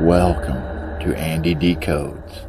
Welcome to Andy Decodes.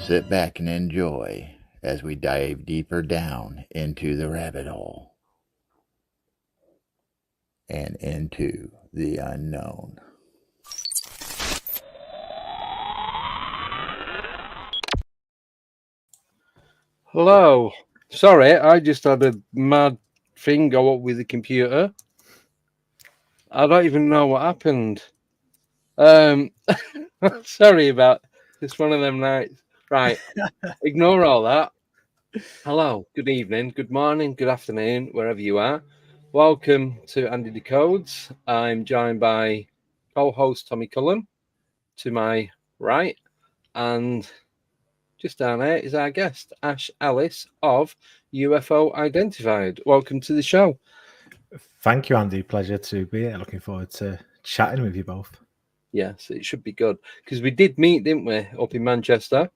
Sit back and enjoy as we dive deeper down into the rabbit hole and into the unknown. Hello. Sorry, I just had a mad thing go up with the computer. I don't even know what happened. Sorry about it's one of them nights. Right. Ignore all that. Hello, good evening, good morning, good afternoon, wherever you are. Welcome to Andy Decodes. I'm joined by co-host Tommy Cullen to my right, and just down there is our guest, Ash Ellis of UFO Identified. Welcome to the show. Thank you, Andy. Pleasure to be here. Looking forward to chatting with you both. Yes, it should be good because we did meet, didn't we, up in Manchester?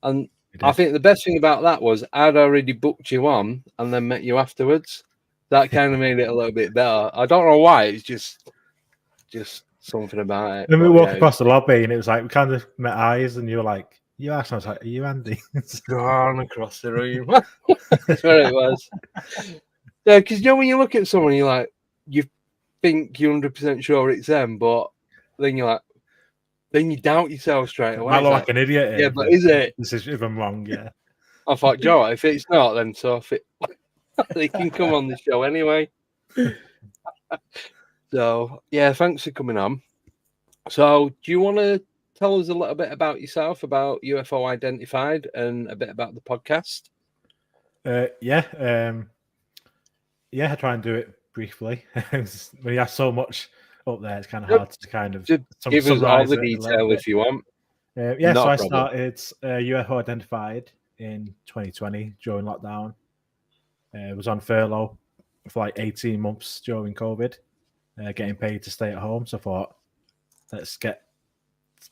And I think the best thing about that was I'd already booked you on and then met you afterwards. That kind of made it a little bit better. I don't know why. It's just something about it. Then we walked across the lobby and it was like we kind of met eyes, and you were like, "You Ash?" I was like, "Are you Andy?" Gone across the room. That's where it was. Yeah, because you know when you look at someone, you're like, you think you're 100% sure it's them, but then you're like, then you doubt yourself straight away. I look like an idiot. Yeah, but is it? This is if I'm wrong. Yeah. I thought, Joe, if it's not, then so if it, they can come on the show anyway. So yeah, thanks for coming on. So do you want to tell us a little bit about yourself, about UFO Identified, and a bit about the podcast? I try and do it briefly. When you have so much up there, it's kind of hard to kind of give us all the detail if you want. So I started UFO Identified in 2020 during lockdown. Was on furlough for like 18 months during COVID, getting paid to stay at home. So I thought, let's get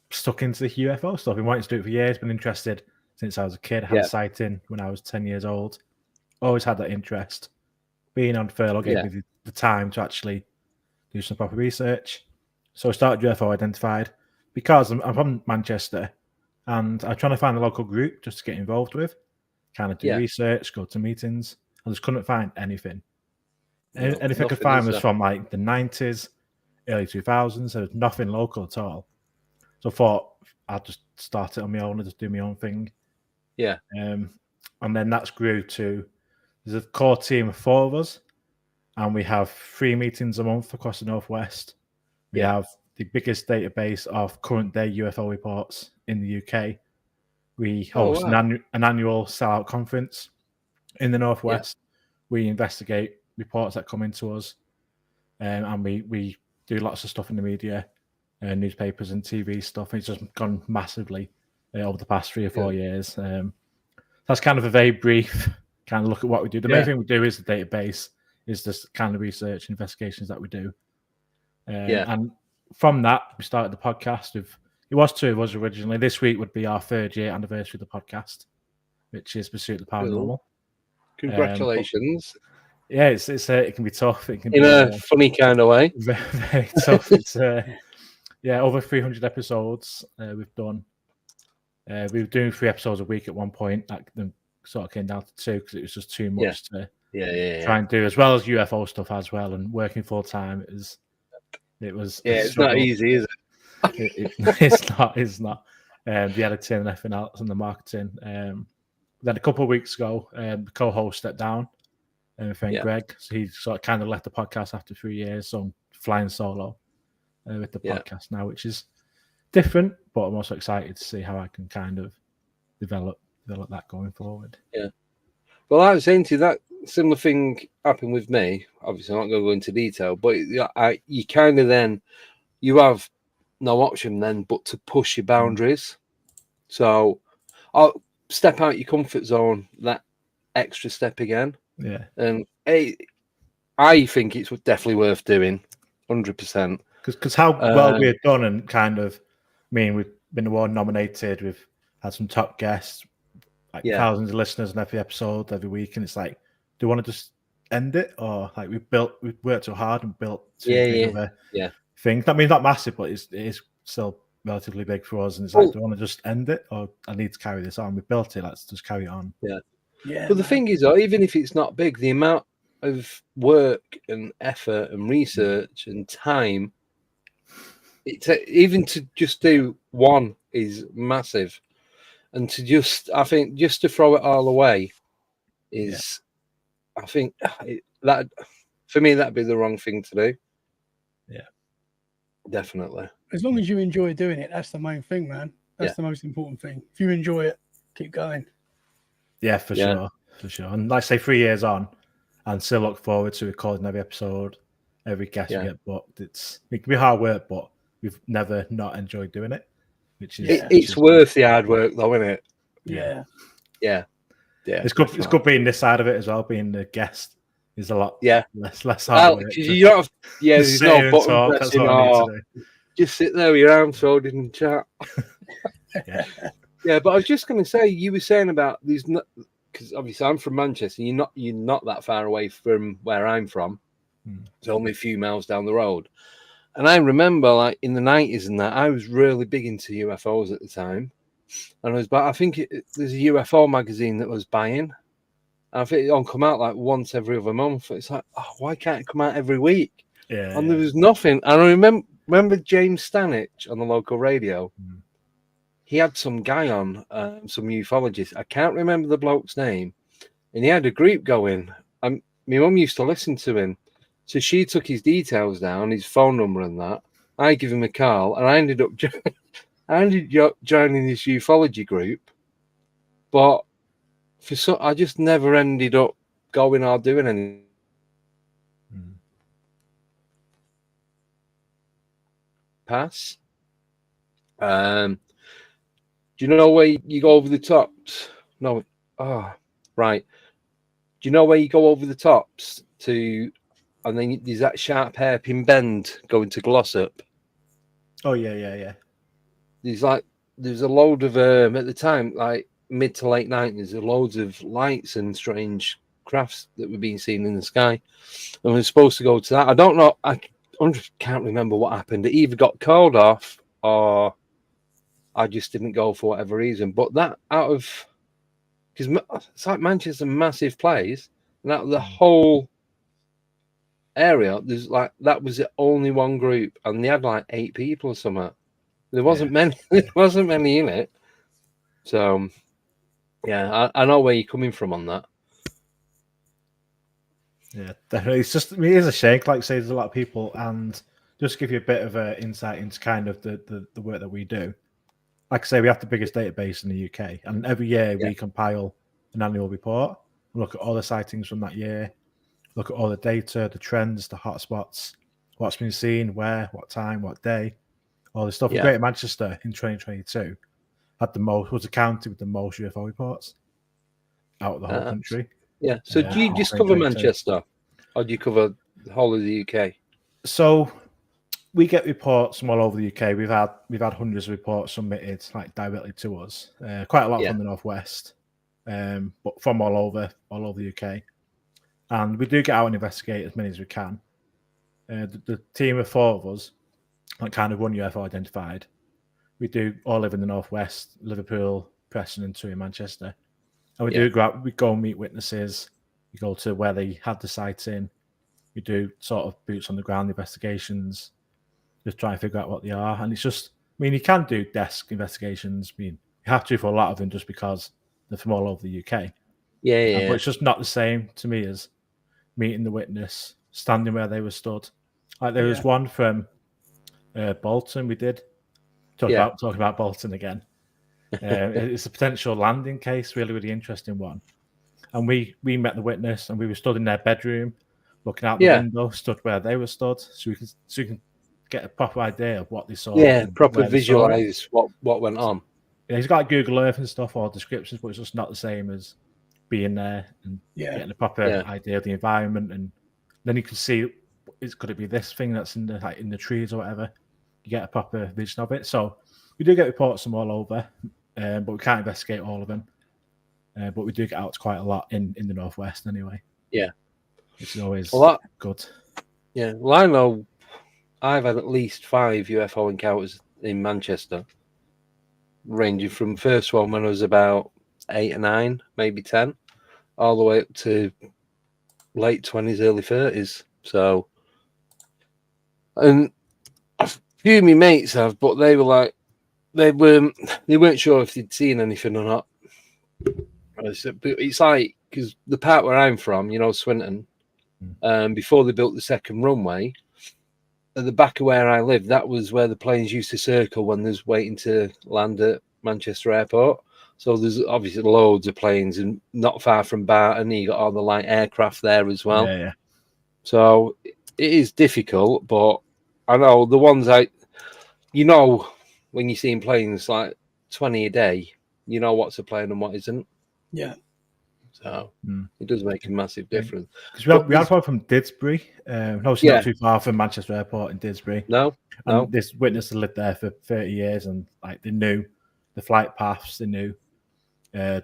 stuck into the UFO stuff. Been wanting to do it for years. Been interested since I was a kid. I had a sighting when I was 10 years old. Always had that interest. Being on furlough gave me the time to actually do some proper research. So I started UFO Identified because I'm from Manchester and I'm trying to find a local group just to get involved with, kind of do research, go to meetings. I just couldn't find anything. Anything I could find was from like the 90s, early 2000s. There was nothing local at all. So I thought I'd just start it on my own and just do my own thing. Yeah. And then that's grew to, there's a core team of 4 of us, and we have 3 meetings a month across the Northwest. We have the biggest database of current day UFO reports in the UK. We host an annual sellout conference in the Northwest. We investigate reports that come into us, and we do lots of stuff in the media, newspapers and TV stuff. It's just gone massively over the past 3 or 4 years. That's kind of a very brief kind of look at what we do. The main thing we do is the database, is this kind of research investigations that we do. And from that, we started the podcast. It was 2 of us originally. This week would be our 3rd year anniversary of the podcast, which is Pursuit of the Paranormal. Cool. Congratulations. It can be tough. It can in be a funny kind of way. Very, very tough. It's over 300 episodes we've done. We were doing 3 episodes a week at one point. That then sort of came down to 2 because it was just too much to try and do, as well as UFO stuff as well, and working full time. It was it's not easy, is it? It's not. The editing and everything else and the marketing. Then a couple of weeks ago, the co-host stepped down. and my friend Greg. So he sort of kind of left the podcast after 3 years. So I'm flying solo with the podcast now, which is different, but I'm also excited to see how I can kind of develop that going forward. Yeah. Well, I was saying to you, that similar thing happened with me. Obviously, I'm not going to go into detail, but you kind of then, you have no option then but to push your boundaries. So I'll step out your comfort zone, that extra step again. Yeah. And I think it's definitely worth doing, 100%. Because how well we've done, and kind of, I mean, we've been award nominated, we've had some top guests, like thousands of listeners in every episode, every week, and it's like, do you want to just end it, or like we've worked so hard and built two things. I mean, not massive, but it is still relatively big for us, and it's like, do you want to just end it, or I need to carry this on? We built it, let's just carry it on. Yeah. But the thing is, though, even if it's not big, the amount of work and effort and research and time, even to just do one is massive. And I think just to throw it all away is, I think that for me, that'd be the wrong thing to do. Yeah, definitely. As long as you enjoy doing it, that's the main thing, man. That's the most important thing. If you enjoy it, keep going. Yeah, for sure. And like I say, 3 years on, and still look forward to recording every episode, every guest we get booked. It can be hard work, but we've never not enjoyed doing it. Which is it's worth the hard work, though, isn't it? Yeah. It's good. It's good being this side of it as well. Being the guest is a lot less hard work. Because you don't have, there's no button pressing. Just sit there with your arms folded and chat. But I was just going to say, you were saying about these, because obviously I'm from Manchester. You're not that far away from where I'm from. It's only a few miles down the road. And I remember, like in the 90s and that, I was really big into UFOs at the time. And I think there's a UFO magazine that was buying. And I think it don't come out like once every other month. It's like, why can't it come out every week? And there was nothing. And I remember James Stanich on the local radio. He had some guy on, some ufologist. I can't remember the bloke's name. And he had a group going. My mum used to listen to him. So she took his details down, his phone number and that. I give him a call, and I ended up joining this ufology group. But I just never ended up going or doing anything. Pass. Do you know where you go over the tops? No. Oh, right. Do you know where you go over the tops to? And then there's that sharp hairpin bend going to Glossop. Oh, yeah. There's a load of, at the time, like mid to late 90s, there's loads of lights and strange crafts that were being seen in the sky. And we were supposed to go to that. I don't know. I can't remember what happened. It either got called off or I just didn't go for whatever reason. But that because it's like Manchester's a massive place. And out of the whole area, there's like, that was the only one group, and they had like 8 people or something. There wasn't many. There wasn't many in it. So, I know where you're coming from on that. Yeah, definitely. It's just, it is a shame. Like I say, there's a lot of people, and just give you a bit of insight into kind of the work that we do. Like I say, we have the biggest database in the UK, and every year we compile an annual report and look at all the sightings from that year. Look at all the data, the trends, the hotspots, what's been seen, where, what time, what day, all this stuff. Yeah. Greater Manchester in 2022 was the county with the most UFO reports out of the whole country. Yeah. So do you just cover Manchester, or do you cover the whole of the UK? So we get reports from all over the UK. We've had hundreds of reports submitted like directly to us. Quite a lot from the northwest, but from all over the UK. And we do get out and investigate as many as we can. The team of 4 of us, like kind of one UFO identified. We do all live in the northwest, Liverpool, Preston, and 2 in Manchester. And we do go out. We go and meet witnesses. We go to where they had the sighting. We do sort of boots on the ground investigations. Just try and figure out what they are. And it's just, I mean, you can do desk investigations. I mean, you have to for a lot of them just because they're from all over the UK. Yeah. But it's just not the same to me as meeting the witness, standing where they were stood. Like there was one from Bolton. We did talking about Bolton again. It's a potential landing case, really interesting one. And we met the witness, and we were stood in their bedroom, looking out the window, stood where they were stood, so we can get a proper idea of what they saw. Yeah, proper visualize what went on. Yeah, he's got Google Earth and stuff, or descriptions, but it's just not the same as being there and getting a proper idea of the environment. And then you can see, could it be this thing that's in the trees or whatever? You get a proper vision of it. So we do get reports from all over, but we can't investigate all of them. But we do get out quite a lot in the Northwest anyway. Yeah. Which is always good. Yeah. Well, I know I've had at least 5 UFO encounters in Manchester, ranging from first one when I was about 8 or 9, maybe 10, all the way up to late 20s, early 30s. So, and a few of my mates have, but they were like, they weren't sure if they'd seen anything or not. It's like, because the part where I'm from, Swinton, before they built the second runway, at the back of where I lived, that was where the planes used to circle when there's waiting to land at Manchester Airport. So there's obviously loads of planes, and not far from Barton, you got all the light aircraft there as well. Yeah. So it is difficult, but I know the ones when you're seeing planes like 20 a day, you know what's a plane and what isn't. Yeah. So it does make a massive difference. Because we had one from Didsbury, obviously not too far from Manchester Airport in Didsbury. No. This witness had lived there for 30 years, and like they knew the flight paths, they knew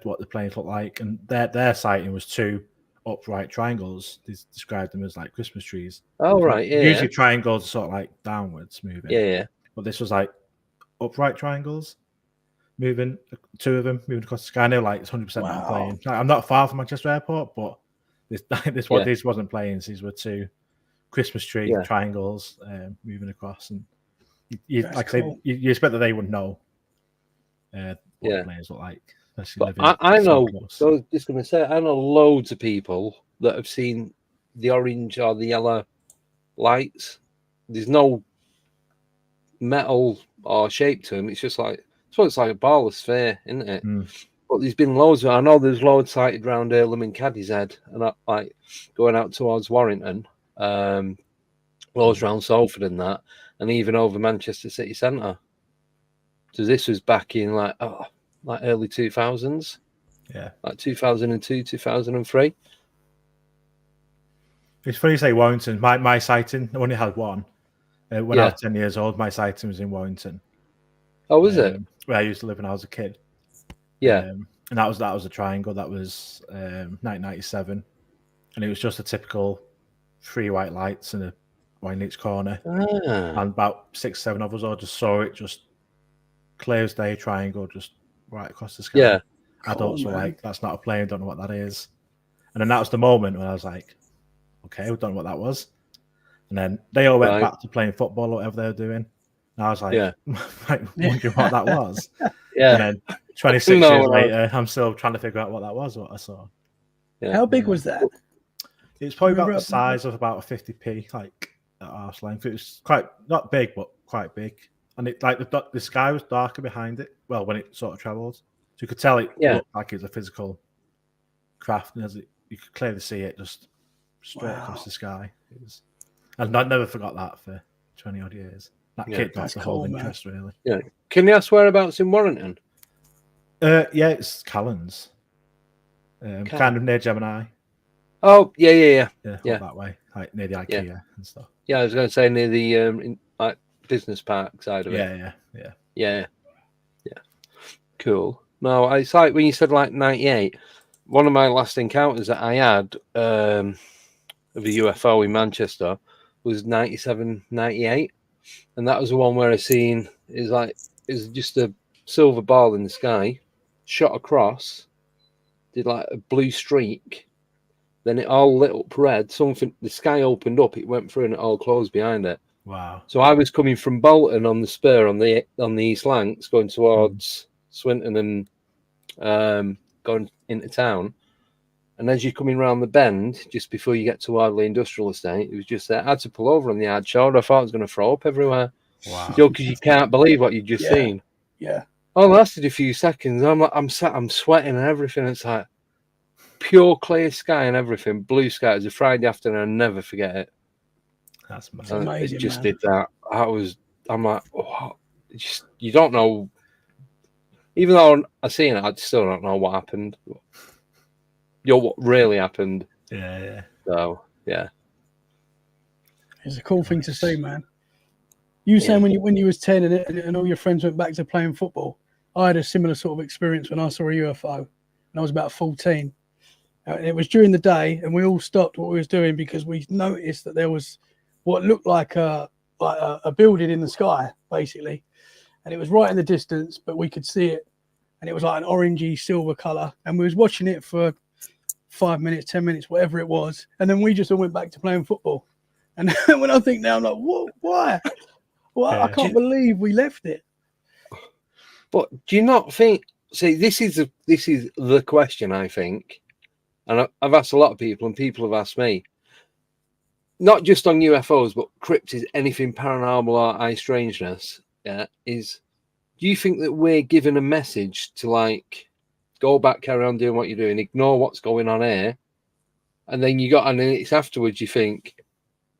what the planes looked like, and their sighting was 2 upright triangles. They described them as like Christmas trees. Oh, right, yeah. Usually triangles are sort of like downwards moving. Yeah. But this was like upright triangles. Moving, 2 of them moving across the sky. I know, like, it's 100% not a plane. Like, I'm not far from Manchester Airport, but this wasn't planes. These were 2 Christmas tree triangles moving across, and you expect that they would know what the planes look like. But I know. So I was just going to say, I know loads of people that have seen the orange or the yellow lights. There's no metal or shape to them. It's just like. So it's like a ball of sphere, isn't it? But there's been loads. I know there's loads sighted around Earlham and Cadishead, and like going out towards Warrington, loads around Salford and that, and even over Manchester city centre. So this was back in like early 2000s, like 2002, 2003. It's funny you say Warrington. My sighting, I only had one. When I was 10 years old, my sighting was in Warrington. Oh, was it? Where I used to live when I was a kid. Yeah. And that was a triangle. That was 1997. And it was just a typical 3 white lights and a one in each corner. And about 6, 7 of us all just saw it, just clear as day triangle, just right across the sky. Yeah. Adults were like, that's not a plane, don't know what that is. And then that was the moment when I was like, okay, we don't know what that was. And then they all went back to playing football or whatever they were doing. And I was like, wondering what that was. And then 26 years later, I'm still trying to figure out what that was, what I saw. Yeah. How big was that? It was probably about the size of about a 50p, like at arse length. It was quite, not big, but quite big. And it like the sky was darker behind it. Well, when it sort of travelled. So you could tell it looked like it was a physical craft. And you could clearly see it just straight across the sky. And I never forgot that for 20 odd years. That kicked off the whole interest, really. Yeah. Can you ask whereabouts in Warrington? It's Callans. Kind of near Gemini. Oh, yeah. That way, like near the IKEA and stuff. Yeah, I was going to say near the like business park side of it. Yeah. Cool. No, it's like when you said like 98. One of my last encounters that I had of a UFO in Manchester was 97, 98. And that was the one where I seen is just a silver ball in the sky, shot across, did like a blue streak, then it all lit up red. The sky opened up, it went through, and it all closed behind it. Wow! So I was coming from Bolton on the spur on the East Lancs, going towards Swinton and going into town, And as you're coming round the bend, just before you get to Ardley Industrial Estate, it was just there. I had to pull over on the hard shoulder. I thought I was going to throw up everywhere. Wow. Because you can't believe what you've just seen. Yeah. Oh, it lasted a few seconds. I'm sweating and everything. It's like pure clear sky and everything. Blue sky. It was a Friday afternoon. I'll never forget it. That's mad. Amazing, It just man. did that. I'm like, oh, you don't know. Even though I seen it, I still don't know what happened. What really happened. Yeah. So, yeah. It's a cool thing to see, man. You saying when you was 10 and all your friends went back to playing football, I had a similar sort of experience when I saw a UFO, and I was about 14. And it was during the day, and we all stopped what we was doing because we noticed that there was what looked like a building in the sky, basically, and it was right in the distance, but we could see it, and it was like an orangey silver color, and we was watching it for 5 minutes, 10 minutes, whatever it was, and then we just all went back to playing football. And when I think now, I'm like, what? Why? Well, Yeah. I can't believe we left it. But do you not think? See, this is the question, I think, and I've asked a lot of people, and people have asked me, not just on UFOs, but cryptids, anything paranormal or eye strangeness. Yeah, do you think that we're given a message to like go back, carry on doing what you're doing, ignore what's going on here, and then and then it's afterwards you think,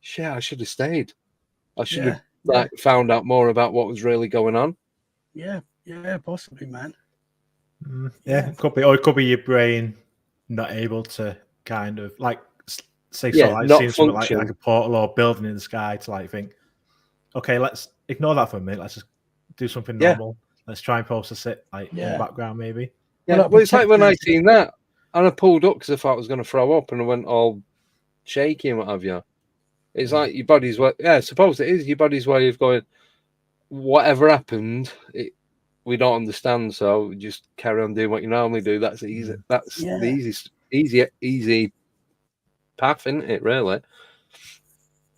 shit, I should have stayed. I should have found out more about what was really going on. Yeah, possibly, man. Yeah, it could be, or it could be your brain not able to kind of like say not seeing something like function. a portal or building in the sky to like think, okay, let's ignore that for a minute. Let's just do something normal. Let's try and process it like in the background, maybe. Yeah, well, it's like when I seen that and I pulled up because I thought I was going to throw up and I went all shaky and what have you. It's like your body's way. Yeah, I suppose it is your body's way of going. Whatever happened, we don't understand, so just carry on doing what you normally do. That's easy. That's the easy path, isn't it? Really.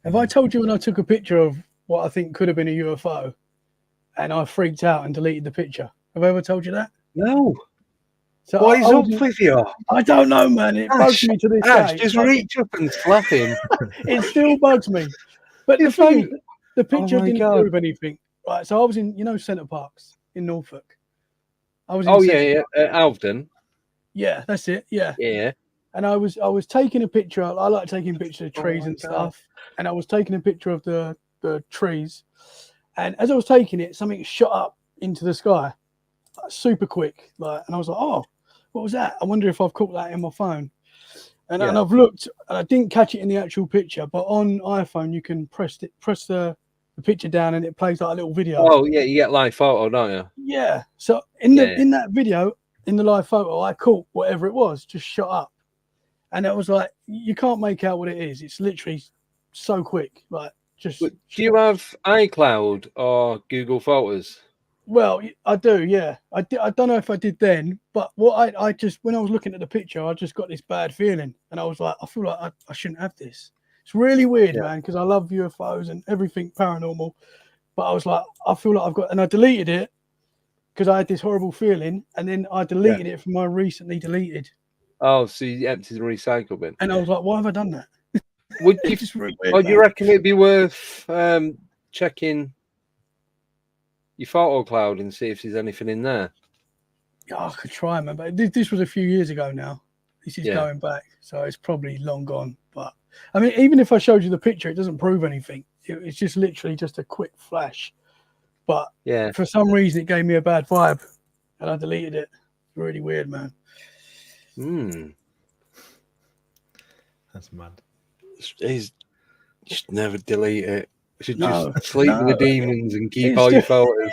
Have I told you when I took a picture of what I think could have been a UFO, and I freaked out and deleted the picture? Have I ever told you that? No. So what is up with you? I don't know, man. It bugs me to this day. Just reach up and slap him. It still bugs me. But the thing is, the picture didn't prove anything. Right, so I was in, Centre Parks in Norfolk. I was in Alvden. Yeah, that's it. Yeah. Yeah. And I was taking a picture. I like taking pictures of trees and stuff. And I was taking a picture of the trees. And as I was taking it, something shot up into the sky, super quick. And I was like, oh, what was that? I wonder if I've caught that in my phone. And I've looked, and I didn't catch it in the actual picture, but on iPhone you can press the picture down, and it plays like a little video. Oh yeah, you get live photo, don't you? Yeah. So in that video, in the live photo, I caught whatever it was just shot up, and it was like you can't make out what it is. It's literally so quick, like just. Do you have iCloud or Google Photos? Well, I do, yeah. I don't know if I did then, but what I just, when I was looking at the picture, I just got this bad feeling, and I was like, I feel like I shouldn't have this. It's really weird, man, because I love UFOs and everything paranormal, but I was like, I feel like I've got, and I deleted it because I had this horrible feeling, and then I deleted it from my recently deleted. Oh, so you emptied the recycle bin. And I was like, why have I done that? Would you, really weird, do you reckon it'd be worth checking your photo cloud and see if there's anything in there? Yeah, I could try, man, but this was a few years ago now. This is going back, so it's probably long gone. But I mean, even if I showed you the picture, it doesn't prove anything. It's just literally just a quick flash. But for some reason, it gave me a bad vibe, and I deleted it. Really weird, man. That's mad. He's just never delete it. You should just sleep with the demons and keep all your photos.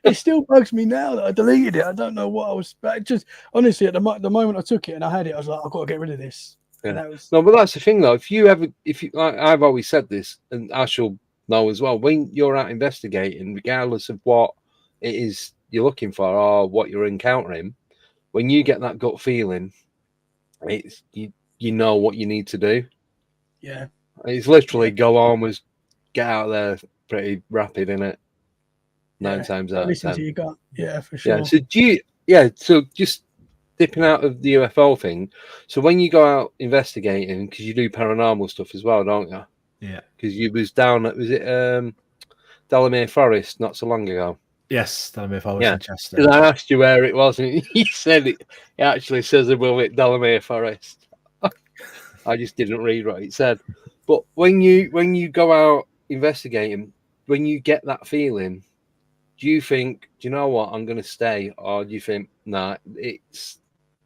It still bugs me now that I deleted it. I don't know what I was. But just honestly, at the moment I took it and I had it, I was like, I've got to get rid of this. Yeah. No, but that's the thing, though. If you like, I've always said this, and I shall know as well. When you're out investigating, regardless of what it is you're looking for or what you're encountering, when you get that gut feeling, it's you know what you need to do. Yeah, it's literally go onwards. Get out there pretty rapid, in it. 9 times out of 10. Listen to your gut. Yeah, for sure. Yeah. So so just dipping out of the UFO thing. So when you go out investigating, because you do paranormal stuff as well, don't you? Yeah. Because you was down at, was it Delamere Forest not so long ago? Yes, Delamere Forest in Chester. Because I asked you where it was, and you said it actually says above it Delamere Forest. I just didn't read what it said. But when you go out investigating, when you get that feeling, do you think, do you know what, I'm going to stay? Or do you think, nah,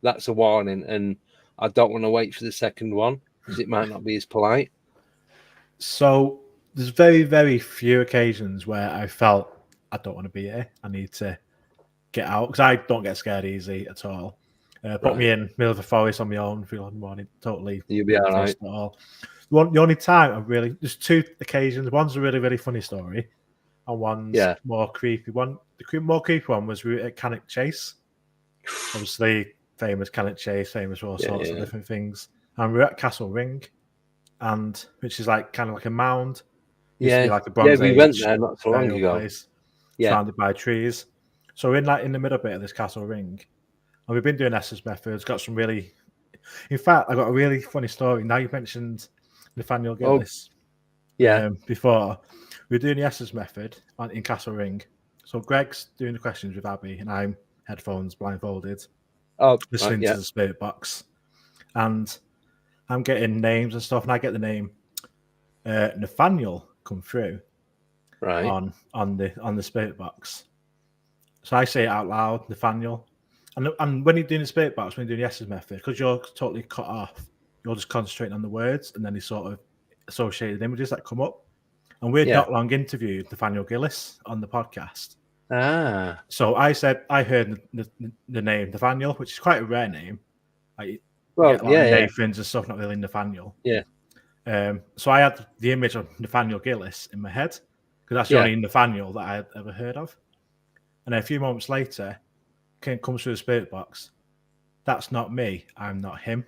that's a warning and I don't want to wait for the second one because it might not be as polite? So there's very, very few occasions where I felt I don't want to be here. I need to get out because I don't get scared easy at all. Put me in the middle of the forest on my own, feel in the morning, totally. You'll be all right. At all. The only time there's two occasions. One's a really, really funny story, and one's more creepy. The more creepy one was we were at Cannock Chase. Obviously, famous Cannock Chase, famous for all sorts of different things. And we were at Castle Ring, and which is like kind of like a mound. Like a Bronze we Age went there not so long ago. Place, surrounded by trees. So we're in the middle bit of this Castle Ring, and we've been doing Estes methods. Got some really, in fact, I got a really funny story. Now you mentioned Nathaniel Gillis. Before we were doing the Estes method in Castle Ring. So Greg's doing the questions with Abby, and I'm headphones, blindfolded, listening to the spirit box, and I'm getting names and stuff, and I get the name Nathaniel come through on the spirit box. So I say it out loud, Nathaniel. And when you're doing the spirit box, when you're doing the Estes method, because you're totally cut off, you're just concentrating on the words and then the sort of associated images that come up. And we'd not long interviewed Nathaniel Gillis on the podcast. So I said I heard the name Nathaniel, which is quite a rare name. Nathans and stuff, not really Nathaniel. So I had the image of Nathaniel Gillis in my head because that's the only Nathaniel that I had ever heard of. And then a few moments later, comes through the spirit box. That's not me. I'm not him.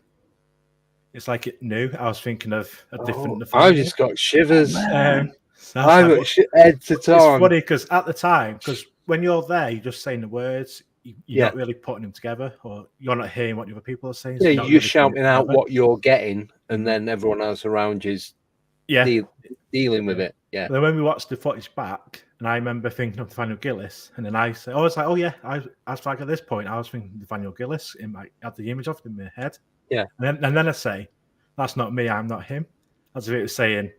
It's like it knew. I was thinking of a different Nathaniel. I just got shivers. I got head to toe. It's funny because at the time, because when you're there, you're just saying the words. You're not really putting them together, or you're not hearing what the other people are saying. So you're really shouting out what you're getting, and then everyone else around you's dealing with it. Yeah. Then when we watched the footage back, and I remember thinking of Nathaniel Gillis, and then I was like, oh yeah, I was like at this point, I was thinking Nathaniel Gillis. I had the image of him in my head. Yeah. And then I say, that's not me. I'm not him. As if it was saying,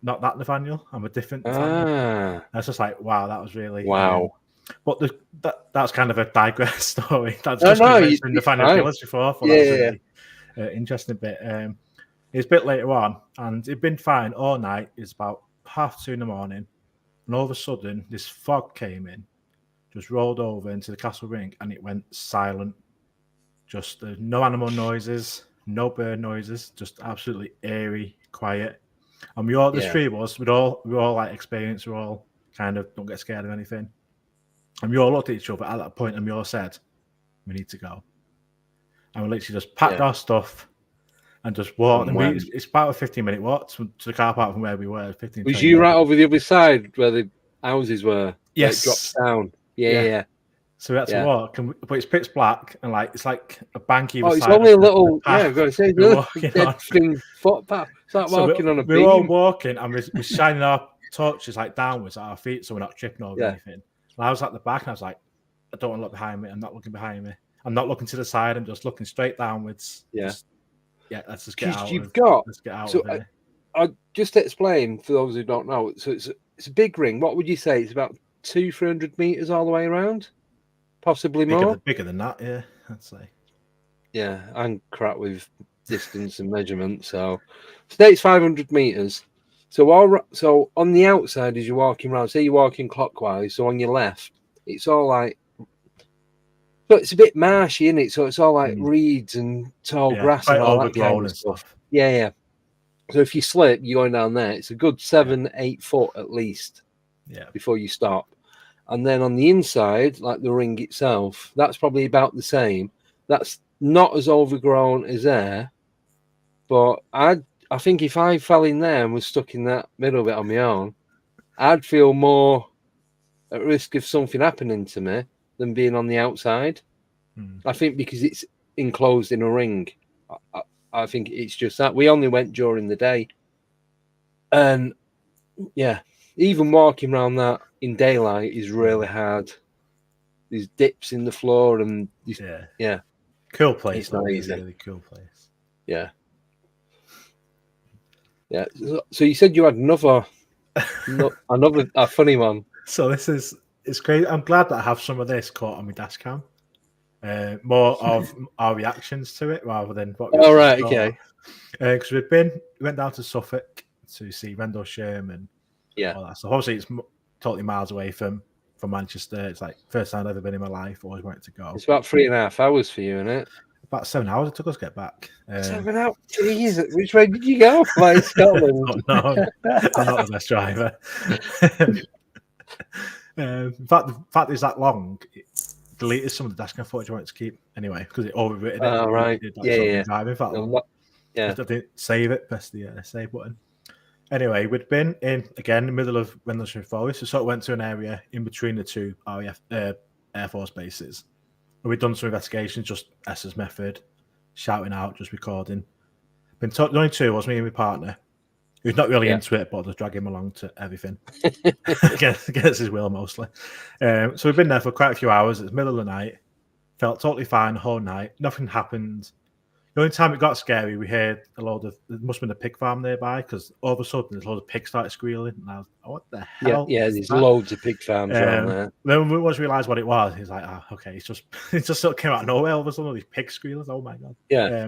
not that Nathaniel. I'm a different Nathaniel. I was just like, wow, that was really but that's kind of a digress story. That's just mentioned Nathaniel Gillis before. Really interesting bit. It's a bit later on, and it'd been fine all night. It's about 2:30 in the morning, and all of a sudden, this fog came in, just rolled over into the Castle Ring, and it went silent. Just no animal noises, no bird noises, just absolutely eerie, quiet. And we all, there's three of us, we're all like experienced, we're all kind of don't get scared of anything. And we all looked at each other at that point, and we all said, we need to go. And we literally just packed our stuff and just walked. It's about a 15-minute walk to the car park from where we were. Was you right over the other side where the houses were? Yes. It drops down. Yeah. So we had to walk, but it's pitch black, and it's like a banky. It's only a little. I've got to say, footpath. It's like walking on a beam. We're all walking, and we're shining our torches like downwards at our feet, so we're not tripping over anything. And I was at the back, and I was like, I don't want to look behind me. I'm not looking behind me. I'm not looking to the side. I'm just looking straight downwards. Let's just get out. Let's get out of here. I'll just explain for those who don't know. So it's a big ring. What would you say? It's about 200-300 meters all the way around, possibly more. Bigger than that, yeah. I'd say. Yeah, I'm crap with distance and measurement. So it's 500 meters. So on the outside, as you're walking around, say you're walking clockwise. So on your left, it's all like. But it's a bit marshy, isn't it? So it's all like reeds and tall grass and all that kind of stuff. Yeah. So if you slip, you're going down there. It's a good 7-8 foot at least before you stop. And then on the inside, like the ring itself, that's probably about the same. That's not as overgrown as there. But I think if I fell in there and was stuck in that middle bit on my own, I'd feel more at risk of something happening to me than being on the outside. I think because enclosed in a ring. I think it's just that we only went during the day, and yeah, even walking around that in daylight is really hard. There's dips in the floor, and yeah, cool place. It's not easy. Really cool place. Yeah. So you said you had another a funny one. So it's great. I'm glad that I have some of this caught on my dash cam. More of our reactions to it rather than what. Oh right, okay. Because we went down to Suffolk to see Rendlesham and all that. So obviously it's totally miles away from Manchester. It's like first time I've ever been in my life. Always wanted to go. It's about 3.5 hours for you, isn't it? About 7 hours it took us to get back. 7 hours? Jeez, which way did you go? Like Scotland? No, I'm not the best driver. In fact, the fact it's that long, it deleted some of the dashcam footage I wanted to keep anyway because it overwritten it. Oh, right. Driving. In fact, I didn't save it, press the save button. Anyway, we'd been in the middle of Rendlesham Forest. We sort of went to an area in between the two RAF Air Force bases. And we'd done some investigations, just S's method, shouting out, just recording. The only two was me and my partner, who's not really into it, but I'll just drag him along to everything. against his will, mostly. So we've been there for quite a few hours. It's middle of the night. Felt totally fine the whole night. Nothing happened. The only time it got scary, we heard there must have been a pig farm nearby, because all of a sudden there's loads of pigs started squealing. And I was like, what the hell? Yeah, there's loads of pig farms around there. Then we once realised what it was, he's like, okay, it just sort of came out of nowhere. All of a sudden, all these pig squealers. Oh my God. Yeah.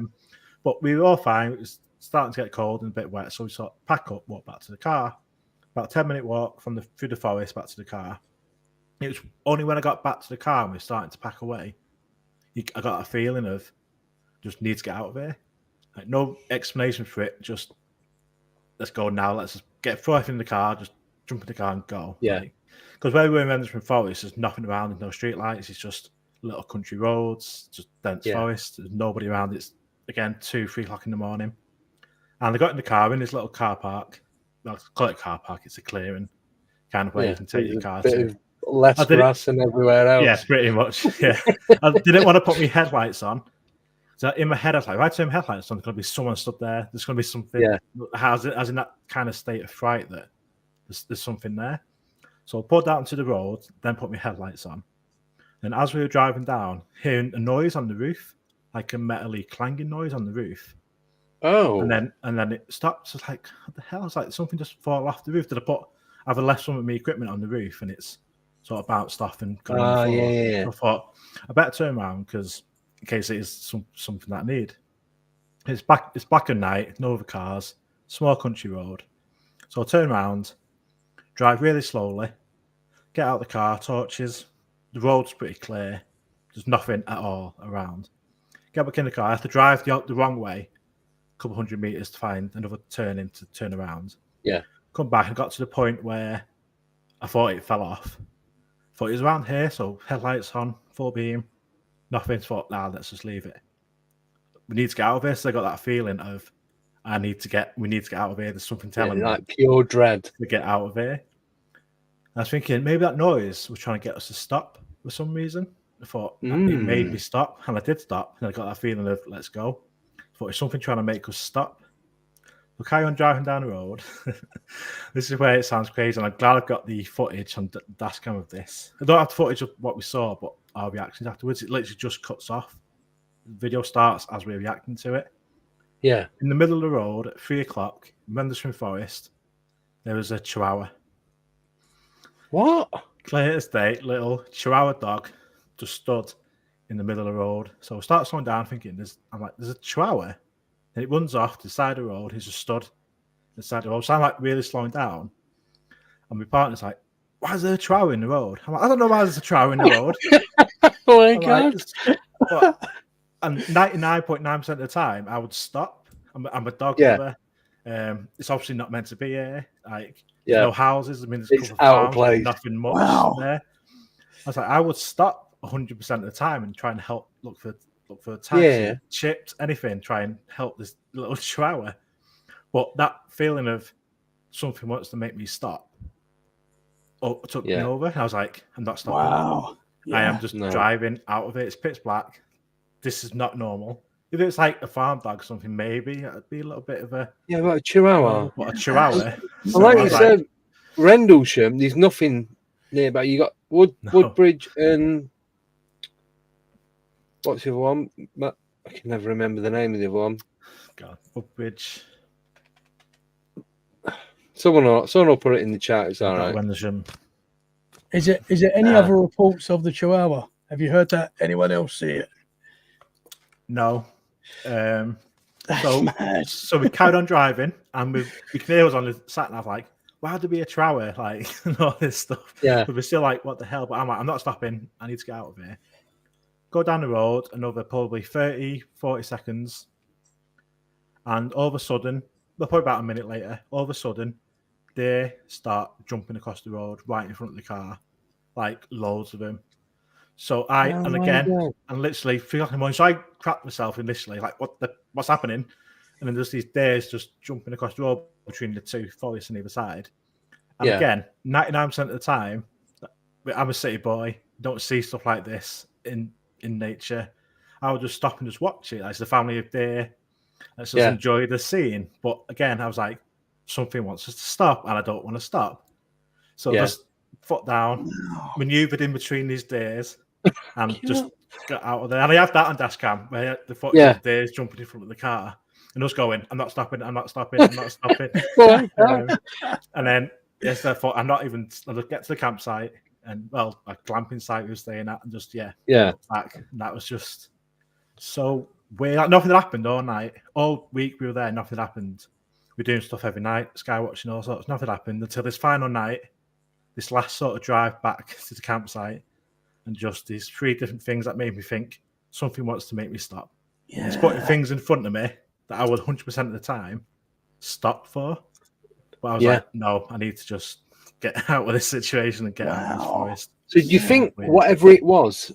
But we were all fine. It was starting to get cold and a bit wet, so we sort of pack up, walk back to the car. About a 10-minute walk through the forest back to the car. It was only when I got back to the car and we were starting to pack away, I got a feeling of just need to get out of here. Like, no explanation for it. Just let's go now. Let's just throw everything in the car. Just jump in the car and go. Yeah. Because where we were in Rendlesham Forest, there's nothing around. There's no street lights. It's just little country roads, just dense forest. There's nobody around. It's again 2-3 o'clock in the morning. And I got in the car in this little car park. Well, call it car park. It's a clearing kind of where you can take your car to. Less grass than everywhere else. Yeah, pretty much. Yeah. I didn't want to put my headlights on. So in my head, I was like, if I turn my headlights on, there's going to be someone stood there. There's going to be something. As in that kind of state of fright that there's something there. So I pulled out into the road, then put my headlights on. And as we were driving down, hearing a noise on the roof, like a metally clanging noise on the roof. Oh. And then it stopped. So it's like, what the hell? It's like something just fall off the roof. I've left some of my equipment on the roof and it's sort of bounced off and gone on the floor. Yeah. So I thought, I better turn around because in case it is something that I need. It's black at night, no other cars, small country road. So I turn around, drive really slowly, get out of the car, torches. The road's pretty clear. There's nothing at all around. Get back in the car. I have to drive the wrong way, a couple 100 meters to find another turning to turn around. Yeah. Come back and got to the point where I thought it fell off. Thought it was around here, so headlights on, full beam, nothing. Thought, let's just leave it. We need to get out of here. So I got that feeling of we need to get out of here. There's something telling me, like pure dread, to get out of here. I was thinking maybe that noise was trying to get us to stop for some reason. I thought it made me stop, and I did stop. And I got that feeling of let's go. I thought it's something trying to make us stop. We'll carry on driving down the road. This is where it sounds crazy, and I'm glad I've got the footage on dashcam of this. I don't have the footage of what we saw, but our reactions afterwards. It literally just cuts off. The video starts as we're reacting to it. Yeah. In the middle of the road at 3 o'clock, in Rendlesham Forest, there was a Chihuahua. What? Clear as day, little Chihuahua dog just stood in the middle of the road. So I start slowing down, thinking, there's a Chihuahua. And it runs off to the side of the road. He's just stood at the side of the road. So I'm like really slowing down. And my partner's like, why is there a Chihuahua in the road? I'm like, I don't know why there's a Chihuahua in the road. Oh my God. And 99.9% of the time, I would stop. I'm a dog lover. It's obviously not meant to be here. Like, no houses. I mean, there's a couple of farms, place. Nothing much there. I was like, I would stop 100% of the time and try and help look for a taxi, chips, anything, try and help this little Chihuahua. But that feeling of something wants to make me stop took me over. I was like, I'm not stopping. Wow. I am just driving out of it. It's pitch black. this is not normal. If it's like a farm dog or something, maybe it'd be a little bit of a but a Chihuahua. But a Chihuahua. And like you said, Rendlesham, there's nothing nearby. You got Woodbridge and what's the other one? I can never remember the name of the other one. God, Woodbridge. Someone will put it in the chat. It's all right. Rendlesham. Is there any other reports of the Chihuahua? Have you heard that? Anyone else see it? No. Mad. So we carried on driving, and we could hear us on the sat nav like, why would there be a Chihuahua, like, and all this stuff. Yeah. But we're still like, what the hell? But I'm like, I'm not stopping. I need to get out of here. Go down the road, another probably 30, 40 seconds, and all of a sudden, probably about a minute later, all of a sudden, they start jumping across the road right in front of the car, like loads of them. So literally feel like I'm on. So I crapped myself initially, like what's happening? And then there's these days just jumping across the road between the two forests on either side. And again, 99% of the time, I'm a city boy, don't see stuff like this in nature. I would just stop and just watch it. Like, it's the family of there. Let's just enjoy the scene. But again, I was like, something wants us to stop, and I don't want to stop. So just foot down, maneuvered in between these days, and just got out of there. And I have that on dash cam where the footage of days jumping in front of the car and us going, I'm not stopping. And then I'm not even. I just get to the campsite and a glamping site we were staying at, and just back. And that was just so weird. Like, nothing happened all night, all week we were there. Nothing happened. We're doing stuff every night, sky watching, all sorts. Nothing happened until this final night, this last sort of drive back to the campsite, and just these 3 different things that made me think something wants to make me stop. Yeah. It's putting things in front of me that I would 100% of the time stop for. But I was like, no, I need to just get out of this situation and get out of this forest. So do you think whatever it was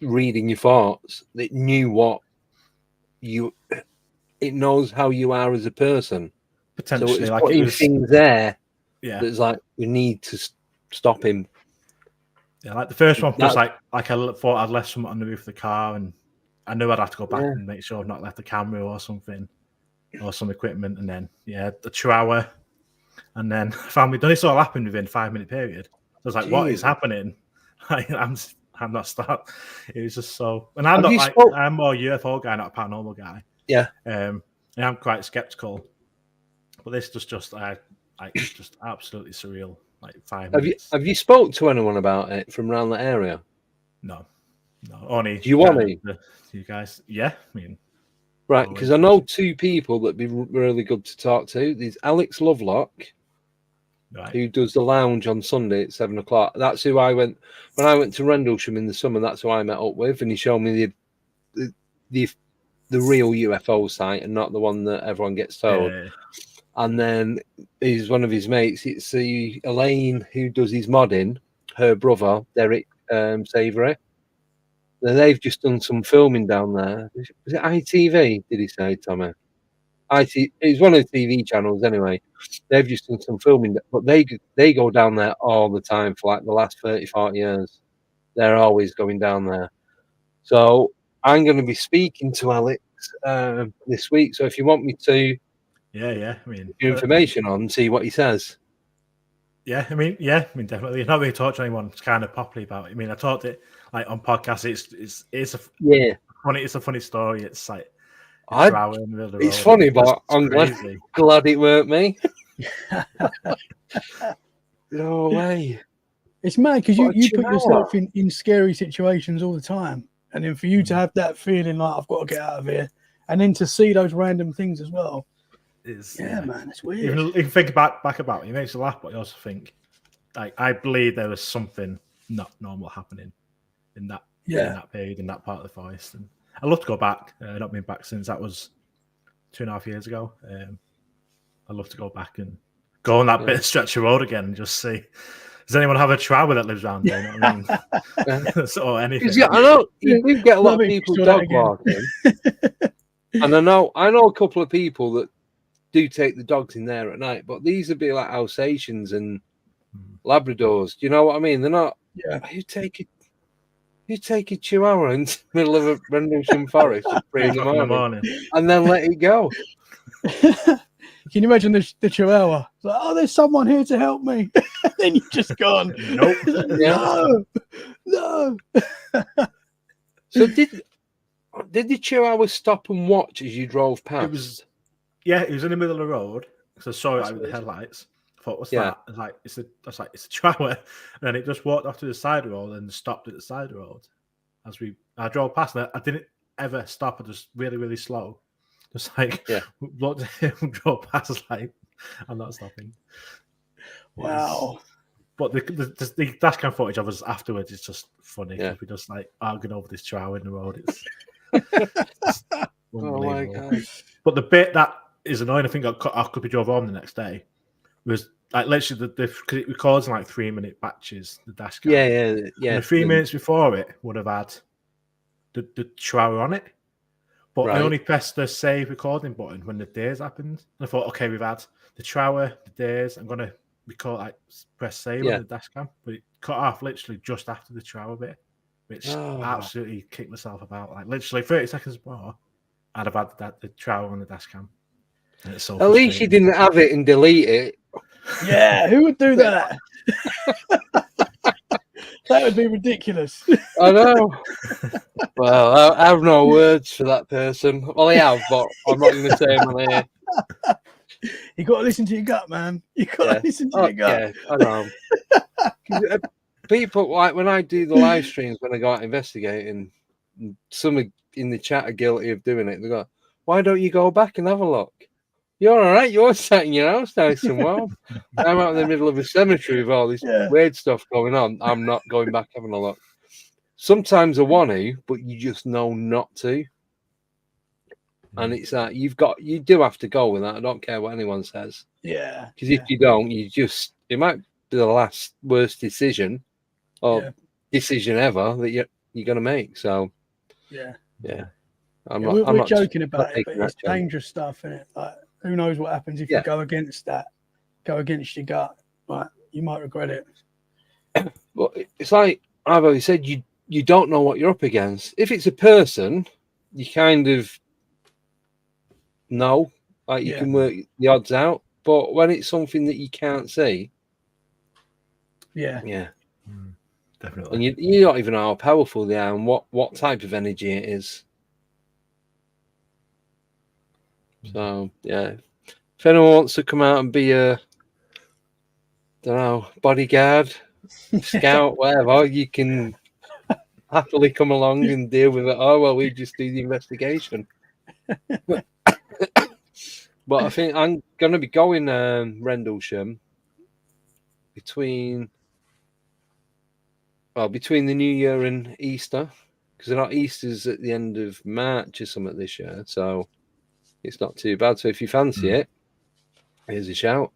reading your thoughts, it knew it knows how you are as a person? Potentially, so it's putting things there. Yeah, that's like, we need to stop him. Yeah, like the first one was like I thought I'd left something on the roof of the car, and I knew I'd have to go back and make sure I've not left the camera or something, or some equipment. And then the Chihuahua, and then family done. This all happened within 5-minute period. So I was like, what is happening? I'm not stopped. It was just so. And I'm I'm more UFO guy, not a paranormal guy. Yeah. And I'm quite skeptical. But this was just it's just absolutely surreal. Like 5 minutes. Have you spoke to anyone about it from around the area? No. Only. Do you want to? You guys? Yeah. I mean, right, because I know 2 people that'd be really good to talk to. There's Alex Lovelock, who does the lounge on Sunday at 7:00. That's who I went when I went to Rendlesham in the summer. That's who I met up with, and he showed me the real UFO site and not the one that everyone gets told. And then he's one of his mates. It's Elaine who does his modding. Her brother Derek Savory. They've just done some filming down there. Was it ITV? Did he say, Tommy? It's one of the TV channels anyway. They've just done some filming, but they go down there all the time for like the last 30, 40 years. They're always going down there. So I'm going to be speaking to Alex this week. So if you want me to. I mean, information on, see what he says. I mean, definitely. I've not really talked to anyone kind of properly about it. I mean, I talked it like on podcasts. It's a funny story. It's like it's funny, but I'm glad it weren't me. No way. It's mad because you put yourself in scary situations all the time, and then for you to have that feeling like I've got to get out of here, and then to see those random things as well. Man, it's weird. Even you can think back about it. It makes you laugh, but you also think, like, I believe there was something not normal happening in that period, in that part of the forest. And I'd love to go back. Not been back since that was 2.5 years ago. I'd love to go back and go on that bit of stretch of road again and just see. Does anyone have a Chihuahua that lives around there? You know what I mean? Or anything. I know you get a lot of people dog walking, and I know a couple of people that do take the dogs in there at night, but these would be like Alsatians and Labradors. Do you know what I mean? They're not. Yeah. You take it. You take a Chihuahua into the middle of a Rendlesham forest at 3 in the morning and then let it go. Can you imagine the Chihuahua? It's like, oh, there's someone here to help me. Then you just gone. Nope. No. So did the Chihuahua stop and watch as you drove past? It was in the middle of the road. So I saw it with the headlights. I thought, what's that? I was like, it's a Chihuahua. And then it just walked off to the side road and stopped at the side road. I drove past and I didn't ever stop. I just really, really slow. Just like looked at him, drove past, like, I'm not stopping. Wow. But the dash cam footage of us afterwards is just funny because we're just like arguing over this Chihuahua in the road. It's oh my God. But the bit that is annoying, I think I could be drove home the next day, was like literally because it records in like 3-minute batches, the dash cam. Yeah. And the 3 minutes before it would have had the Chihuahua on it. But I only pressed the save recording button when the days happened. And I thought, okay, we've had the Chihuahua, the days. I'm gonna press save on the dash cam, but it cut off literally just after the Chihuahua bit, which absolutely kicked myself about. Like literally 30 seconds more, I'd have had the Chihuahua on the dash cam. And it's so at least you didn't have it and delete it. Yeah, who would do that? That would be ridiculous. I know. Well, I have no words for that person. Well, I have, but I'm not going to say them on here. You got to listen to your gut, man. You got to listen to your gut. Yeah, I know. People, like when I do the live streams, when I go out investigating, some in the chat are guilty of doing it. They go, "Why don't you go back and have a look? You're all right. You're sat in your house nice and warm. I'm out in the middle of a cemetery with all this weird stuff going on. I'm not going back having a look." Sometimes I want to, but you just know not to. And it's like you do have to go with that. I don't care what anyone says. Yeah. Because if you don't, it might be the last worst decision or decision ever that you're going to make. So yeah. We're joking about it, but it's dangerous stuff, isn't it? Like, who knows what happens if you go against your gut? Like, you might regret it. But it's like I've always said, you don't know what you're up against. If it's a person, you kind of know, like you can work the odds out. But when it's something that you can't see, definitely, and you don't even know how powerful they are and what type of energy it is. So if anyone wants to come out and be a, don't know, bodyguard, scout, whatever, you can happily come along and deal with it. Oh well, we just do the investigation. But I think I'm going to be going Rendlesham between the New Year and Easter, because Easter's at the end of March or something this year, so it's not too bad. So if you fancy it, here's a shout.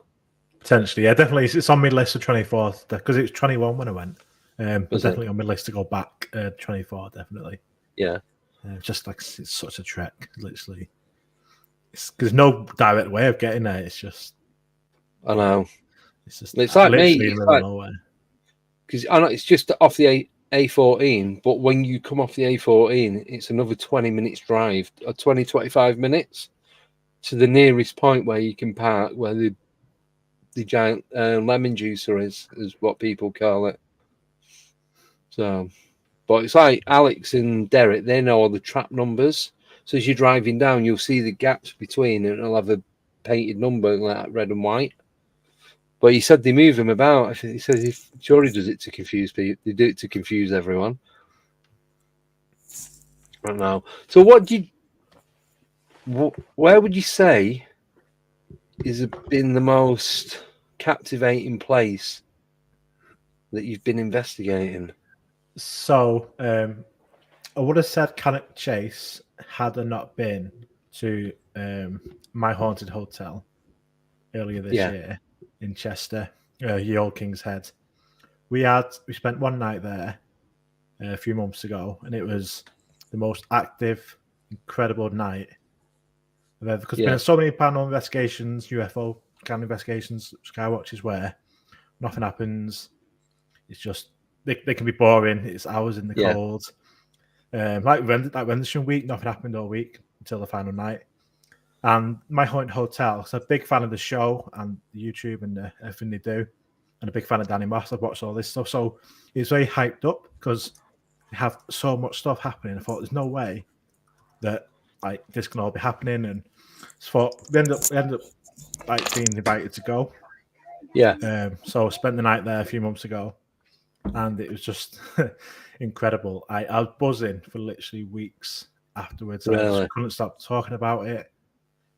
Potentially, yeah, definitely. It's on my list for 24th because it was 21 when I went. But definitely on my list to go back 24, definitely. Yeah. Just like it's such a trek, literally. There's no direct way of getting there. It's just. I know. It's like me. Because I know it's just off the A14, but when you come off the A14, it's another 20 minutes drive, or 25 minutes to the nearest point where you can park, where the giant lemon juicer is what people call it. So, but it's like Alex and Derek, they know all the trap numbers. So as you're driving down, you'll see the gaps between, and it'll have a painted number like that, red and white. But he said they move them about. I think he says he does it to confuse people. They do it to confuse everyone. I don't know. So where would you say has been the most captivating place that you've been investigating? So I would have said Cannock Chase had I not been to my haunted hotel earlier this year in Chester, Ye Old King's Head. We spent one night there a few months ago, and it was the most active, incredible night I've ever. Because there's been so many paranormal investigations, UFO kind of investigations, Skywatches where nothing happens. It's just they can be boring. It's hours in the Yeah. cold. Like Rendersham week, nothing happened all week until the final night. And my haunted hotel, so I'm a big fan of the show and YouTube and everything they do, and a big fan of Danny Moss. I've watched all this stuff, so it's very hyped up because they have so much stuff happening. I thought there's no way that like this can all be happening, and so we ended up like being invited to go. Yeah. So I spent the night there a few months ago, and it was just incredible. I was buzzing for literally weeks afterwards. I Really? just couldn't stop talking about it.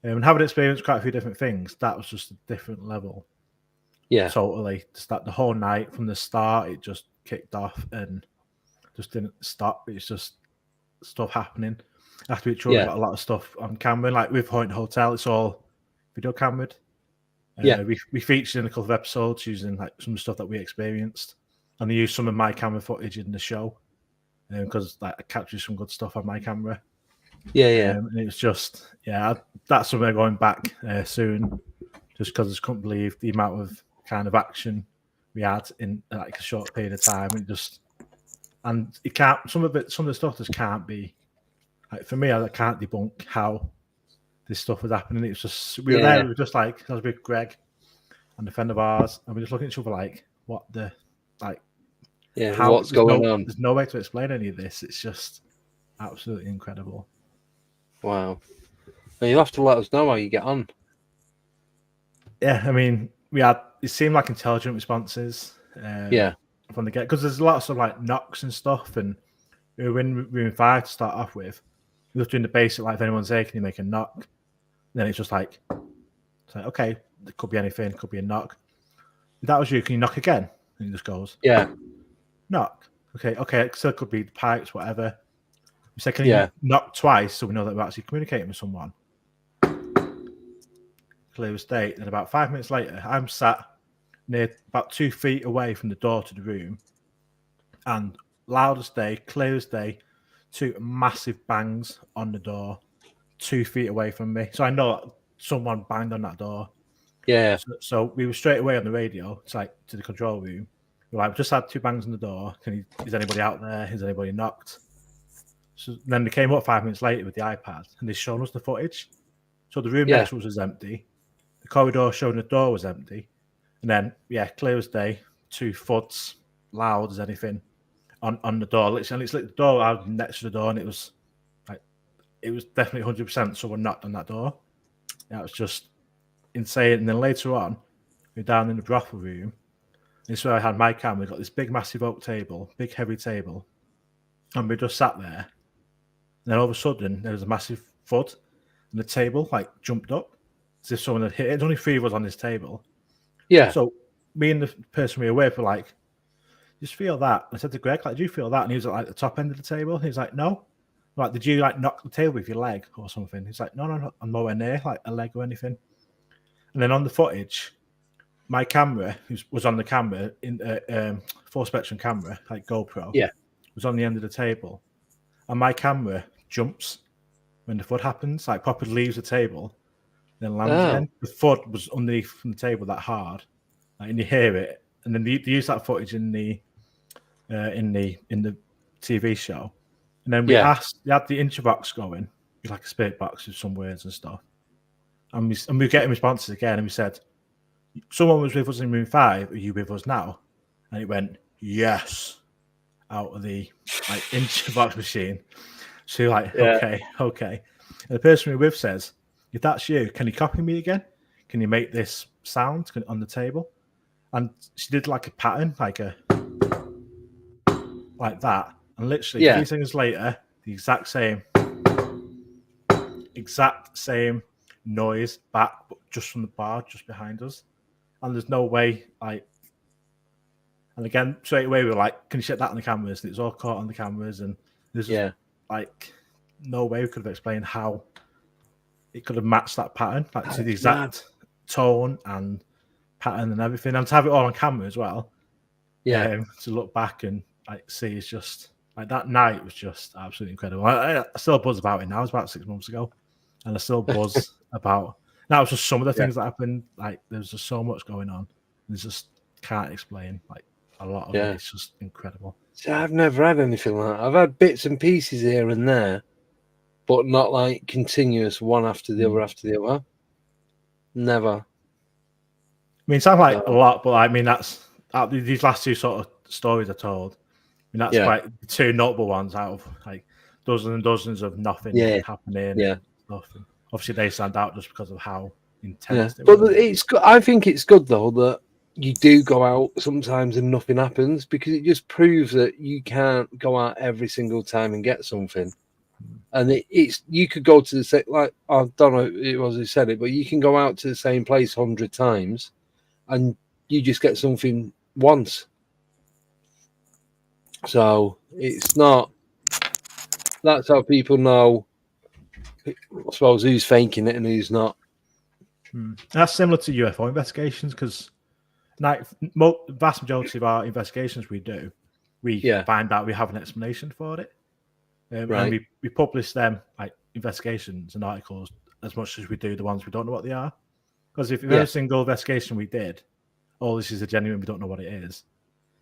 And having experienced quite a few different things, that was just a different level. Yeah. Totally. Just that the whole night from the start, it just kicked off and just didn't stop. It's just stuff happening. After each other, Yeah. got a lot of stuff on camera. Like with Haunted Hotel, it's all video cameraed. Yeah. We featured in a couple of episodes using like some stuff that we experienced, and they used some of my camera footage in the show because like I captured some good stuff on my camera. Yeah. And it was just that's somewhere going back soon, just because I just couldn't believe the amount of kind of action we had in like a short period of time. And it can't some of the stuff just can't be like for me. I can't debunk how this stuff was happening. It's just we were there. We were just like I was with Greg and a friend of ours, and we were just looking at each other like, what the like? Yeah. What's going on? There's no way to explain any of this. It's just absolutely incredible. Wow. Well, you'll have to let us know how you get on. Yeah, I mean, it seemed like intelligent responses. From the get, because there's lots of like knocks and stuff, and we were in room 5 to start off with. We were doing the basic, like if anyone's there, can you make a knock? And then it's just like, okay, there could be anything, could be a knock. If that was you, can you knock again? And he just goes, knock. Okay, so it could be the pipes, whatever. We said, can you knock twice so we know that we're actually communicating with someone? Clear as day. And about 5 minutes later, I'm sat near about 2 feet away from the door to the room, and loud as day, clear as day, 2 massive bangs on the door 2 feet away from me. So I know that someone banged on that door. Yeah. So we were straight away on the radio, it's like to the control room. We're like, we just had 2 bangs on the door. Is anybody out there? Has anybody knocked? So then they came up 5 minutes later with the iPad, and they showed us the footage. So the room next to us was empty. The corridor showing the door was empty. And then, clear as day, 2 thuds, loud as anything, on the door. Literally, it's like the door out next to the door, and it was definitely 100% someone knocked on that door. Yeah, it was just insane. And then later on, we're down in the brothel room. This is where I had my camera. We got this big, massive oak table, big, heavy table, and we just sat there. And then all of a sudden, there was a massive thud, and the table like jumped up as if someone had hit it. There's only 3 of us on this table. Yeah. So me and the person we were with were like, just feel that. I said to Greg, like, do you feel that? And he was at like the top end of the table. He was like, no. I'm like, did you like knock the table with your leg or something? He's like, no, I'm nowhere near like a leg or anything. And then on the footage, my camera was on the camera in full spectrum camera, like GoPro. Yeah. Was on the end of the table, and my camera jumps when the thud happens, like properly leaves the table, then lands again. The thud was underneath from the table that hard, like, and you hear it. And then they use that footage in the TV show. And then we had the intro box going, like a spirit box with some words and stuff. And we were getting responses again, and we said, someone was with us in room 5, are you with us now? And it went, yes, out of the like intro box machine. So you're like, okay. And the person we're with says, if that's you, can you copy me again? Can you make this sound on the table? And she did like a pattern, like that. And literally 3 seconds later, the exact same noise back, but just from the bar just behind us. And there's no way, like, and again, straight away we were like, can you check that on the cameras? And it's all caught on the cameras, and there's just, like, no way we could have explained how it could have matched that pattern, like to the exact tone and pattern and everything, and to have it all on camera as well. To look back and like see, it's just like that night was just absolutely incredible. I still buzz about it now. It was about 6 months ago, and I still buzz about. That was just some of the things that happened. Like there's just so much going on. There's just can't explain. Like a lot of it is just incredible. See, I've never had anything like that. I've had bits and pieces here and there, but not like continuous one after the other after the other. Never. I mean, it sounds like a lot, but I mean, that's these last two sort of stories I told. I mean, that's quite two notable ones out of like dozens and dozens of nothing happening. And stuff. And obviously, they stand out just because of how intense they were. But it's good. I think it's good though that you do go out sometimes and nothing happens, because it just proves that you can't go out every single time and get something. And it's you could go to the same, like, I don't know it was who said it, but you can go out to the same place 100 times and you just get something once. So it's not, that's how people know, I suppose, who's faking it and who's not. That's similar to UFO investigations, because like vast majority of our investigations we do, we find out we have an explanation for it. And we publish them, like investigations and articles, as much as we do the ones we don't know what they are. Because if every single investigation we did, this is a genuine, we don't know what it is,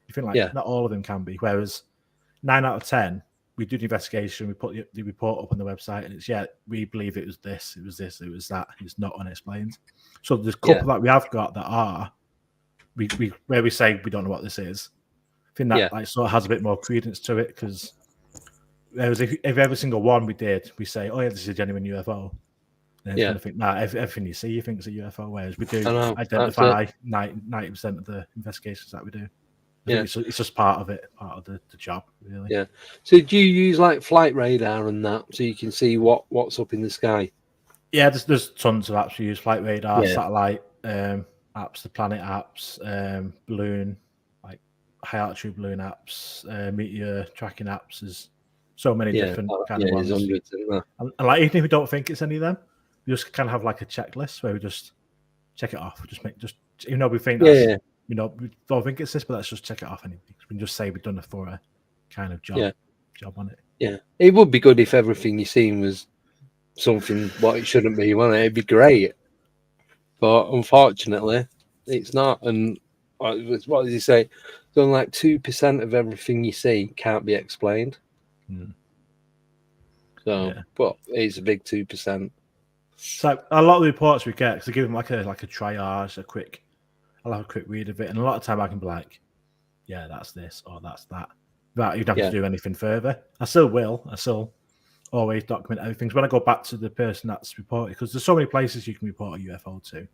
you think like not all of them can be. Whereas 9 out of 10, we do the investigation, we put the report up on the website, and it's we believe it was this, it was this, it was that. It's not unexplained. So there's a couple that we have got that are where we say we don't know what this is. I think that like sort of has a bit more credence to it, because if every single one we did, we say, oh yeah, this is a genuine UFO. And it's going to think, everything you see, you think it's a UFO. Whereas we do identify 90% of the investigations that we do. It's just part of it, part of the job, really. Yeah. So do you use like flight radar and that, so you can see what's up in the sky? Yeah, there's tons of apps we use: flight radar, satellite apps, the planet apps, balloon, like high altitude balloon apps, meteor tracking apps. There's so many different kind of ones. And like, even if we don't think it's any of them, we just kind of have like a checklist where we just check it off. Even though we think that's, we don't think it's this, but let's just check it off anyway. We can just say we've done a thorough kind of job on it. Yeah, it would be good if everything you seen was something what it shouldn't be, wouldn't it? It'd be great, but unfortunately, it's not. And what does he say? So like 2% of everything you see can't be explained. So, but it's a big 2%. So a lot of the reports we get, because they give them like a triage, I'll have a quick read of it, and a lot of time I can be like, yeah, that's this or that's that. That you'd have to do anything further. I still will. I still always document everything. So when I go back to the person that's reported, because there's so many places you can report a UFO to.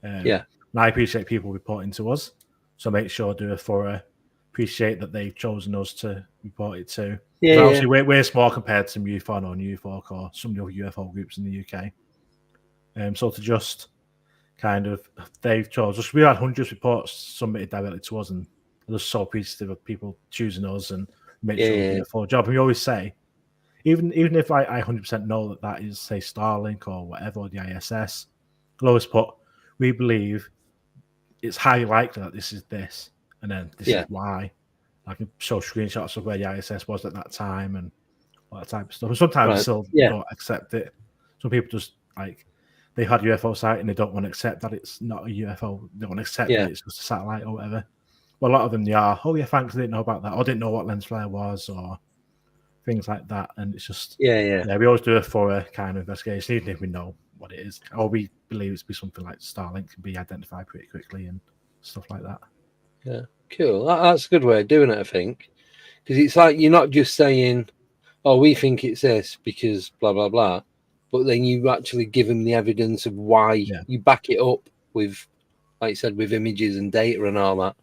And I appreciate people reporting to us, so make sure I do a thorough. Appreciate that they've chosen us to report it to. Obviously, we're small compared to MUFON or NUFOC or some of the other UFO groups in the UK. So to just kind of, they've chosen us. We had hundreds of reports submitted directly to us, and I'm just so appreciative of people choosing us and make sure we do a full job. And we always say, even if I 100% know that is, say, Starlink or whatever, or the ISS, I'll always put, we believe it's highly likely that this is this, and then this is why. I can show screenshots of where the ISS was at that time and all that type of stuff. And sometimes I still don't accept it. Some people just, like, they've had UFO sight and they don't want to accept that it's not a UFO. They don't want to accept that it's just a satellite or whatever. Well, a lot of them, they are, oh yeah, thanks, I didn't know about that, or didn't know what lens flare was, or things like that. And it's just, we always do a thorough kind of investigation, even if we know what it is. Or we believe it's be something like Starlink can be identified pretty quickly and stuff like that. Yeah, cool. That's a good way of doing it, I think. Because it's like, you're not just saying, oh, we think it's this because blah, blah, blah. But then you actually give them the evidence of why. You back it up with, like you said, with images and data and all that.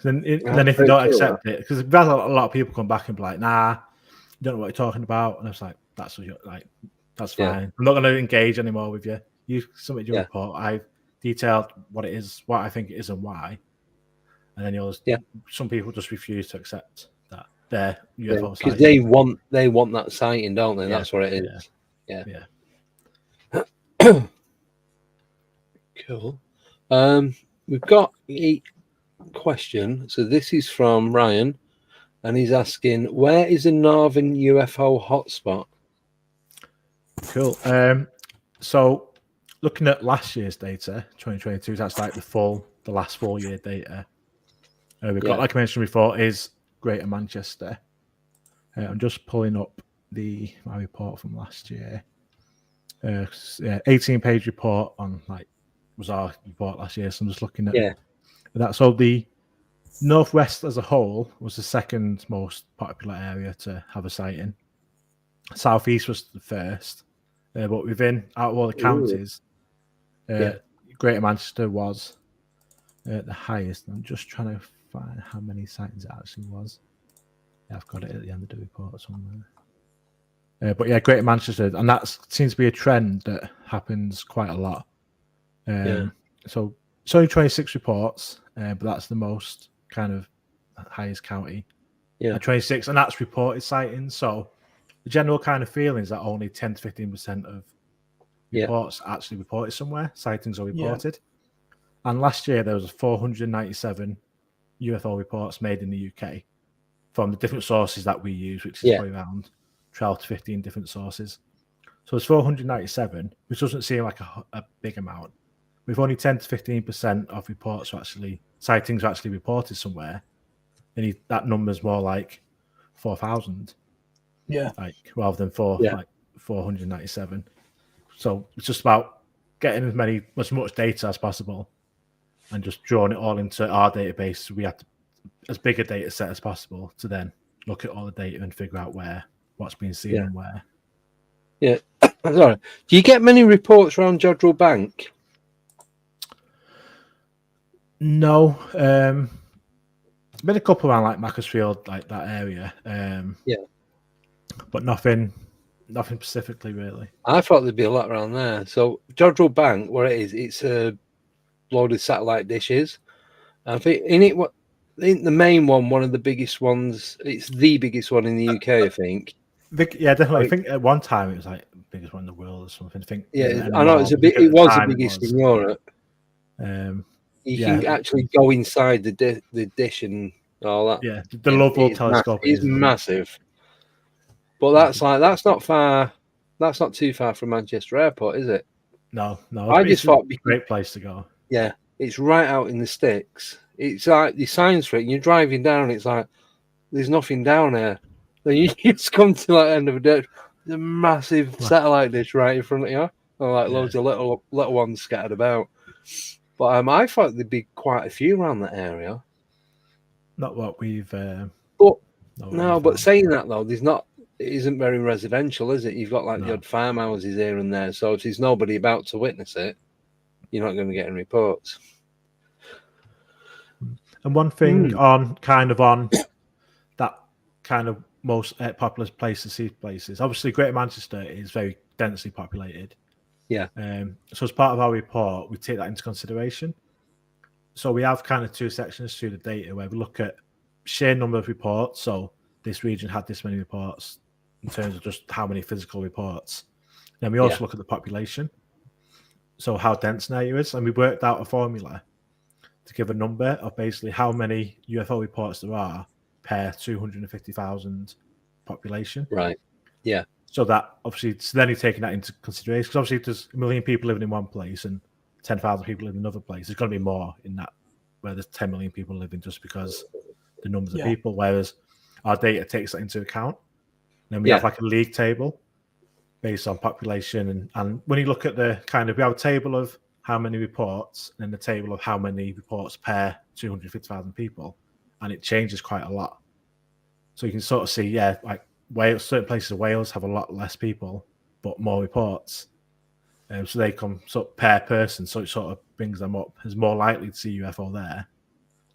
Then if you don't accept it, because we've had a lot of people come back and be like, nah, you don't know what you're talking about. And I was like, that's what you're like, that's fine. I'm not going to engage anymore with you. You submit your report. I've detailed what it is, what I think it is, and why. And then some people just refuse to accept that they're UFO because they want that sighting, don't they? That's what it is. Cool. We've got a question. So this is from Ryan, and he's asking, where is the northern UFO hotspot? Cool. So looking at last year's data, 2022, that's like the last full year data. We've got, like I mentioned before, is Greater Manchester. I'm just pulling up my report from last year. 18-page report on was our report last year. So I'm just looking at that. So the Northwest as a whole was the second most popular area to have a sighting. Southeast was the first, but out of all the counties, Greater Manchester was the highest. I'm just trying to find how many sightings it actually was. Yeah, I've got it at the end of the report somewhere. But yeah, Greater Manchester, and that seems to be a trend that happens quite a lot. So it's only 26 reports, but that's the most kind of highest county. 26, and that's reported sightings. So the general kind of feeling is that only 10 to 15% of reports actually reported somewhere. Sightings are reported. And last year there was 497 UFO reports made in the UK from the different sources that we use, which is probably around 12 to 15 different sources. So it's 497, which doesn't seem like a big amount. With only 10 to 15% of sightings are actually reported somewhere, and that number's more like 4,000. Yeah. Rather than 497. So it's just about getting as much data as possible and just drawing it all into our database. We have as big a data set as possible to then look at all the data and figure out what's being seen and where. Yeah. Sorry. Do you get many reports around Jodrell Bank? No. Been a couple around like Macclesfield, like that area. But nothing specifically really. I thought there'd be a lot around there. So Jodrell Bank, where it is, it's a load of satellite dishes. I think the main one of the biggest ones. It's the biggest one in the UK, I think. Yeah, definitely. I think at one time it was like the biggest one in the world or something. I think. I know it was the biggest in Europe. You can actually go inside the dish and all that. Yeah, the Lovell telescope is massive. But that's not far. That's not too far from Manchester Airport, is it? No. I just thought it's a great place to go. Yeah, it's right out in the sticks. It's like the signs for it. And you're driving down. It's like there's nothing down there. Then you just come to that end of the dish. There's a massive satellite dish right in front of you, and loads of little ones scattered about. But I thought there'd be quite a few around that area. Not what we've. But saying that though, it isn't very residential, is it? You've got the odd farmhouses here and there. So if there's nobody about to witness it, you're not going to get any reports. And one thing on that kind of most popular place to see places. Obviously, Greater Manchester is very densely populated. Yeah. So as part of our report, we take that into consideration. So we have kind of two sections through the data where we look at sheer number of reports. So this region had this many reports in terms of just how many physical reports. Then we also look at the population. So how dense an area is. And we worked out a formula to give a number of basically how many UFO reports there are per 250,000 population. Right. Yeah. So that obviously, then you're taking that into consideration because obviously, if there's 1 million people living in one place and 10,000 people living in another place, there's going to be more in that where there's 10 million people living just because the numbers of people. Whereas our data takes that into account. Then we have like a league table based on population, and when you look at we have a table of how many reports and then the table of how many reports per 250,000 people, and it changes quite a lot. So you can sort of see, like Wales, certain places of Wales have a lot less people, but more reports. So they come sort of per person, so it sort of brings them up as more likely to see UFO there,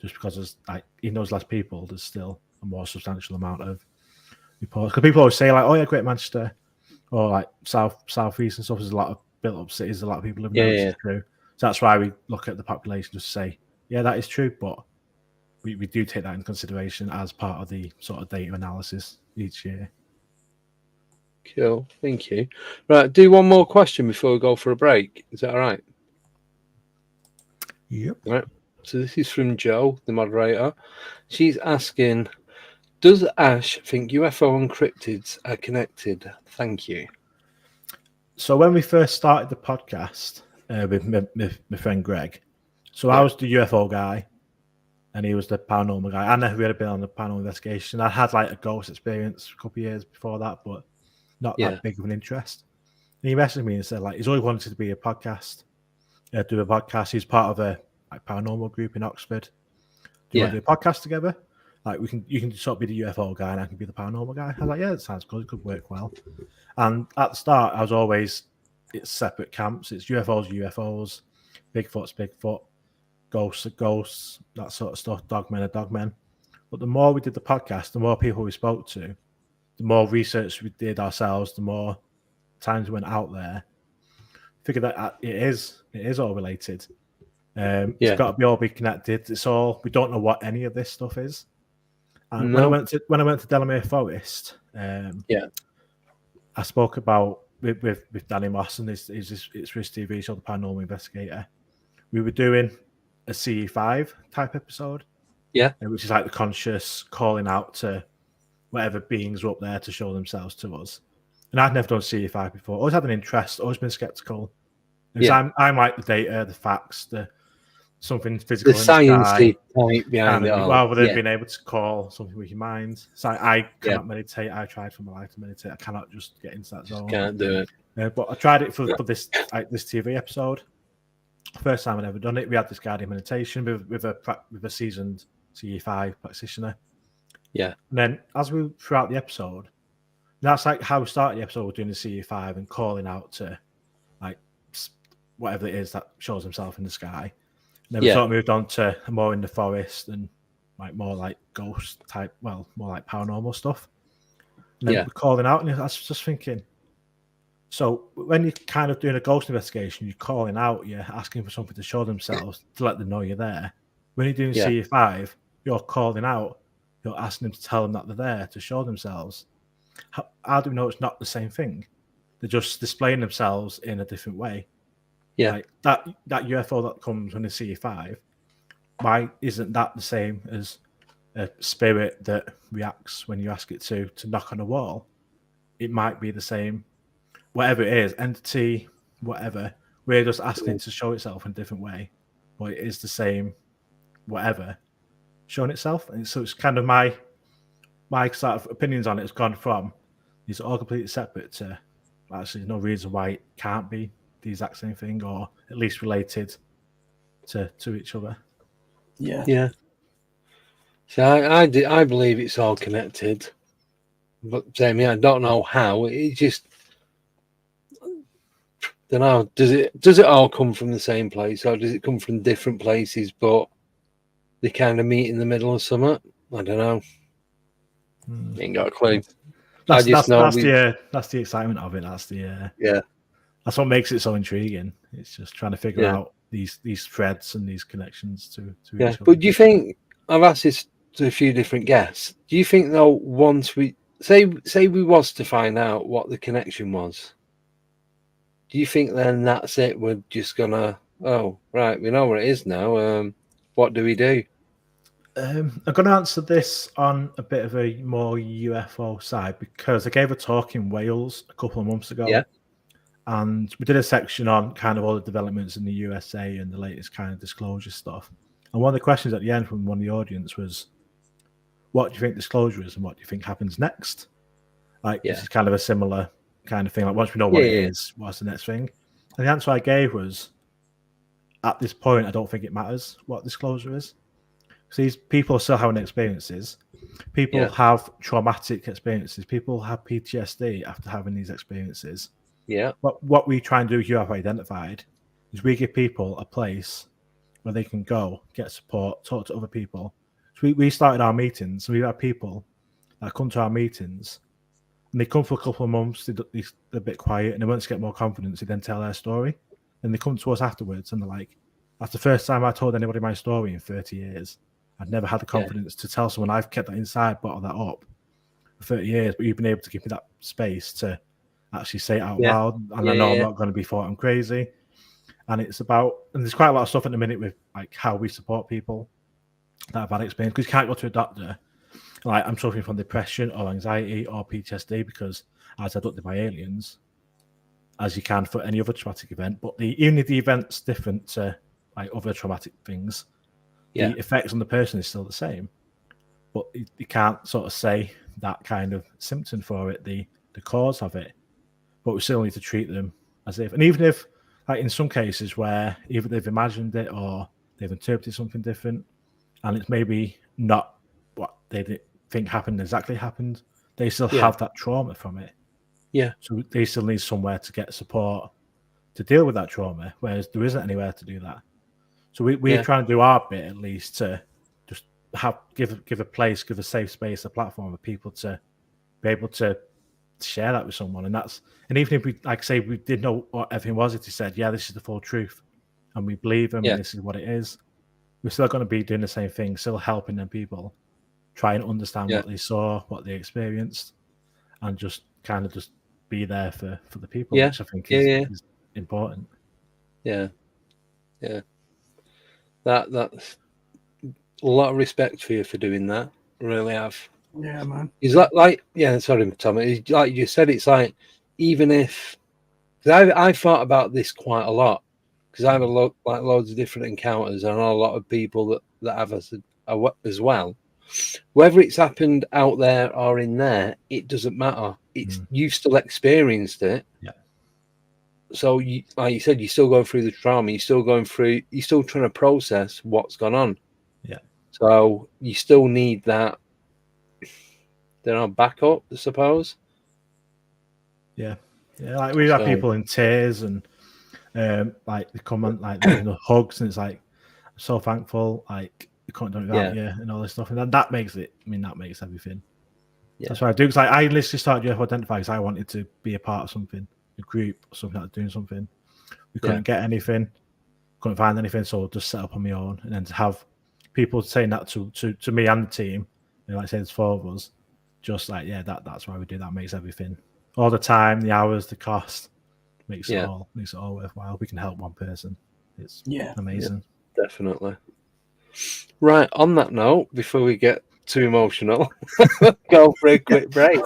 just because there's even though there's less people, there's still a more substantial amount of reports. Because people always say Greater Manchester or like southeast and stuff, there's a lot of built-up cities, a lot of people living there, which is true. So that's why we look at the population just to say, that is true, but we do take that into consideration as part of the sort of data analysis each year. Cool, thank you. Right, do one more question before we go for a break. Is that all right? Yep. Right. So this is from Jo, the moderator. She's asking, does Ash think UFO and cryptids are connected? Thank you. So when we first started the podcast with my friend Greg, I was the UFO guy. and he was the paranormal guy. I never really been on the paranormal investigation. I had like a ghost experience a couple of years before that, but not that big of an interest. And he messaged me and said like he's always wanted to be a podcast, do a podcast. He's part of a like paranormal group in Oxford. Do you want to do a podcast together? Like you can sort of be the UFO guy and I can be the paranormal guy. I was like, yeah, it sounds good. It could work well. And at the start, I was always it's separate camps. It's UFOs, Bigfoot's Bigfoot, ghosts are ghosts, that sort of stuff. Dogmen are dogmen. But the more we did the podcast, the more people we spoke to, the more research we did ourselves, the more times we went out there. Figured that it is all related. It's got to all be connected. It's all we don't know what any of this stuff is. And when I went to Delamere Forest, I spoke about with Danny Moss and it's for his TV show, The Paranormal Investigator. We were doing a CE5 type episode, which is like the conscious calling out to whatever beings are up there to show themselves to us. And I'd never done CE5 before. Always had an interest. Always been skeptical. Because I'm like the data, the facts, the something physical, the sciencey type behind it all. Rather than being able to call something with your mind. So I cannot meditate. I tried for my life to meditate. I cannot just get into that zone. Can't do it. But I tried it for this TV episode. First time I'd ever done it. We had this guided meditation with a seasoned CE5 practitioner. Yeah. And then as we throughout the episode, that's like how we started the episode. We're doing the CE5 and calling out to like whatever it is that shows himself in the sky. And then we sort of moved on to more in the forest and like more like ghost type, more like paranormal stuff. And then we're calling out, and I was just thinking, so when you're kind of doing a ghost investigation, you're calling out, you're asking for something to show themselves to let them know you're there. When you're doing CE5, you're calling out, you're asking them to tell them that they're there to show themselves. How do we know it's not the same thing? They're just displaying themselves in a different way. Yeah, like that UFO that comes when they see C5, why isn't that the same as a spirit that reacts when you ask it to knock on a wall? It might be the same, whatever it is, entity, whatever. We're just asking it to show itself in a different way, but it is the same, whatever, showing itself. And so it's kind of my sort of opinions on it has gone from these are all completely separate to actually no reason why it can't be the exact same thing, or at least related to each other. Yeah. So I believe it's all connected, but same, I don't know how. It just don't know. Does it all come from the same place, or does it come from different places, but they kind of meet in the middle of something? I don't know. Ain't got a clue. That's the excitement of it. That's what makes it so intriguing. It's just trying to figure out these threads and these connections to each other. But do you think, I've asked this to a few different guests, do you think though, once we say we was to find out what the connection was, do you think then that's it? We're just gonna, oh right, we know what it is now. What do we do? I'm going to answer this on a bit of a more UFO side, because I gave a talk in Wales a couple of months ago. Yeah. And we did a section on kind of all the developments in the USA and the latest kind of disclosure stuff. And one of the questions at the end from one of the audience was, what do you think disclosure is and what do you think happens next? Like, this is kind of a similar kind of thing. Like, once we know what it is, what's the next thing? And the answer I gave was, at this point, I don't think it matters what disclosure is. So these people are still having experiences. People have traumatic experiences. People have PTSD after having these experiences. Yeah. But what we try and do here at Ufoidentified is we give people a place where they can go, get support, talk to other people. So we started our meetings, and we've had people that come to our meetings, and they come for a couple of months, they're a bit quiet, and they want to get more confidence, they then tell their story. And they come to us afterwards, and they're like, that's the first time I told anybody my story in 30 years. I'd never had the confidence to tell someone. I've kept that inside, bottled that up for 30 years, but you've been able to give me that space to actually say it out loud. And I know I'm not going to be thought I'm crazy. And it's about, and there's quite a lot of stuff at the minute with like how we support people that have had experience, because you can't go to a doctor like, I'm suffering from depression or anxiety or PTSD because I was abducted by aliens, as you can for any other traumatic event. But even if the event's different to like other traumatic things, Yeah. the effects on the person is still the same, but you can't sort of say that kind of symptom for it, the cause of it. But we still need to treat them as if, and even if, like in some cases where either they've imagined it or they've interpreted something different, and it's maybe not what they think exactly happened, they still have that trauma from it. Yeah. So they still need somewhere to get support to deal with that trauma, whereas there isn't anywhere to do that. So we're trying to do our bit at least to just give a place, give a safe space, a platform for people to be able to share that with someone. And even if we, like say, we did know what everything was, if he said, yeah, this is the full truth, and we believe him, and this is what it is, we're still going to be doing the same thing, still helping them people try and understand what they saw, what they experienced, and just kind of just be there for the people, which I think is important. Yeah. That's a lot of respect for you for doing that. Really have. Yeah, man. Is that like sorry, Tom. Like you said, it's like even if, because I've thought about this quite a lot, because I have loads of different encounters. I know a lot of people that have as well. Whether it's happened out there or in there, it doesn't matter. It's you've still experienced it. Yeah. So you, like you said, you're still going through the trauma. You're still trying to process what's gone on. Yeah. So you still need that. Backup, I suppose. Yeah. Like we have people in tears, and like they come on, like the hugs, and it's like, I'm so thankful. Like we couldn't do it without you, and all this stuff, and that makes it. I mean, that makes everything. Yeah. That's what I do. Because I literally started UFO Identify because I wanted to be a part of something, a group, or something like doing something. We couldn't get anything, couldn't find anything, so we'll just set up on my own, and then to have people saying that to me and the team, like I say, there's 4 of us, just like that's why we do that. Makes everything, all the time, the hours, the cost, makes it all worthwhile. We can help one person. It's amazing. Yeah, definitely. Right, on that note, before we get too emotional, go for a quick break.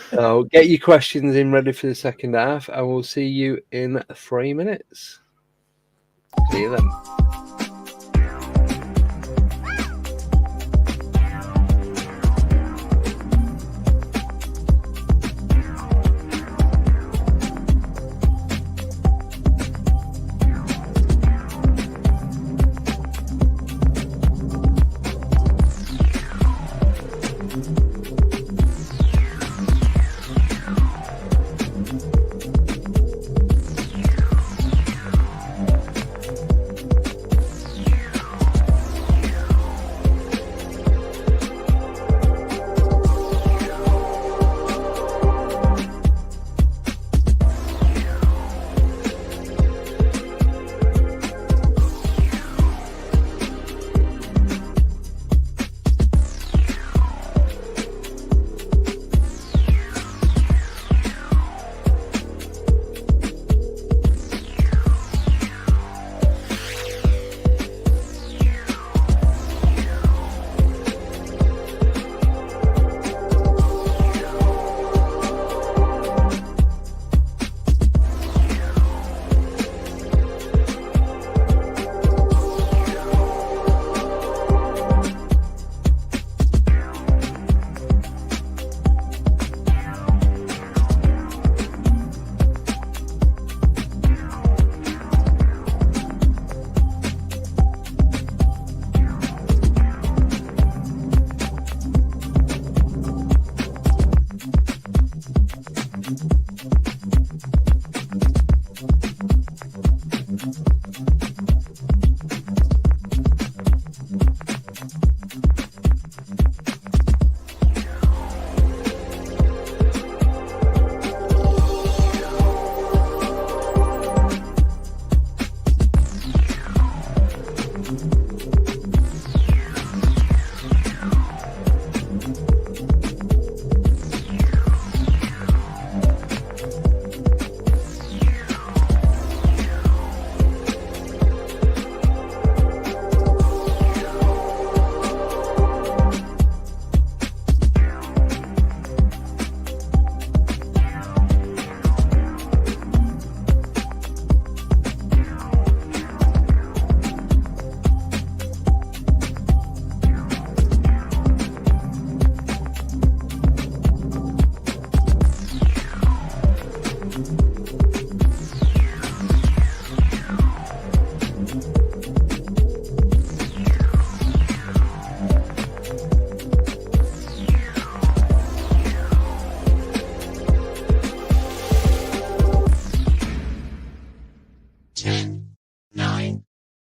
So get your questions in ready for the second half. I will see you in 3 minutes. See you then.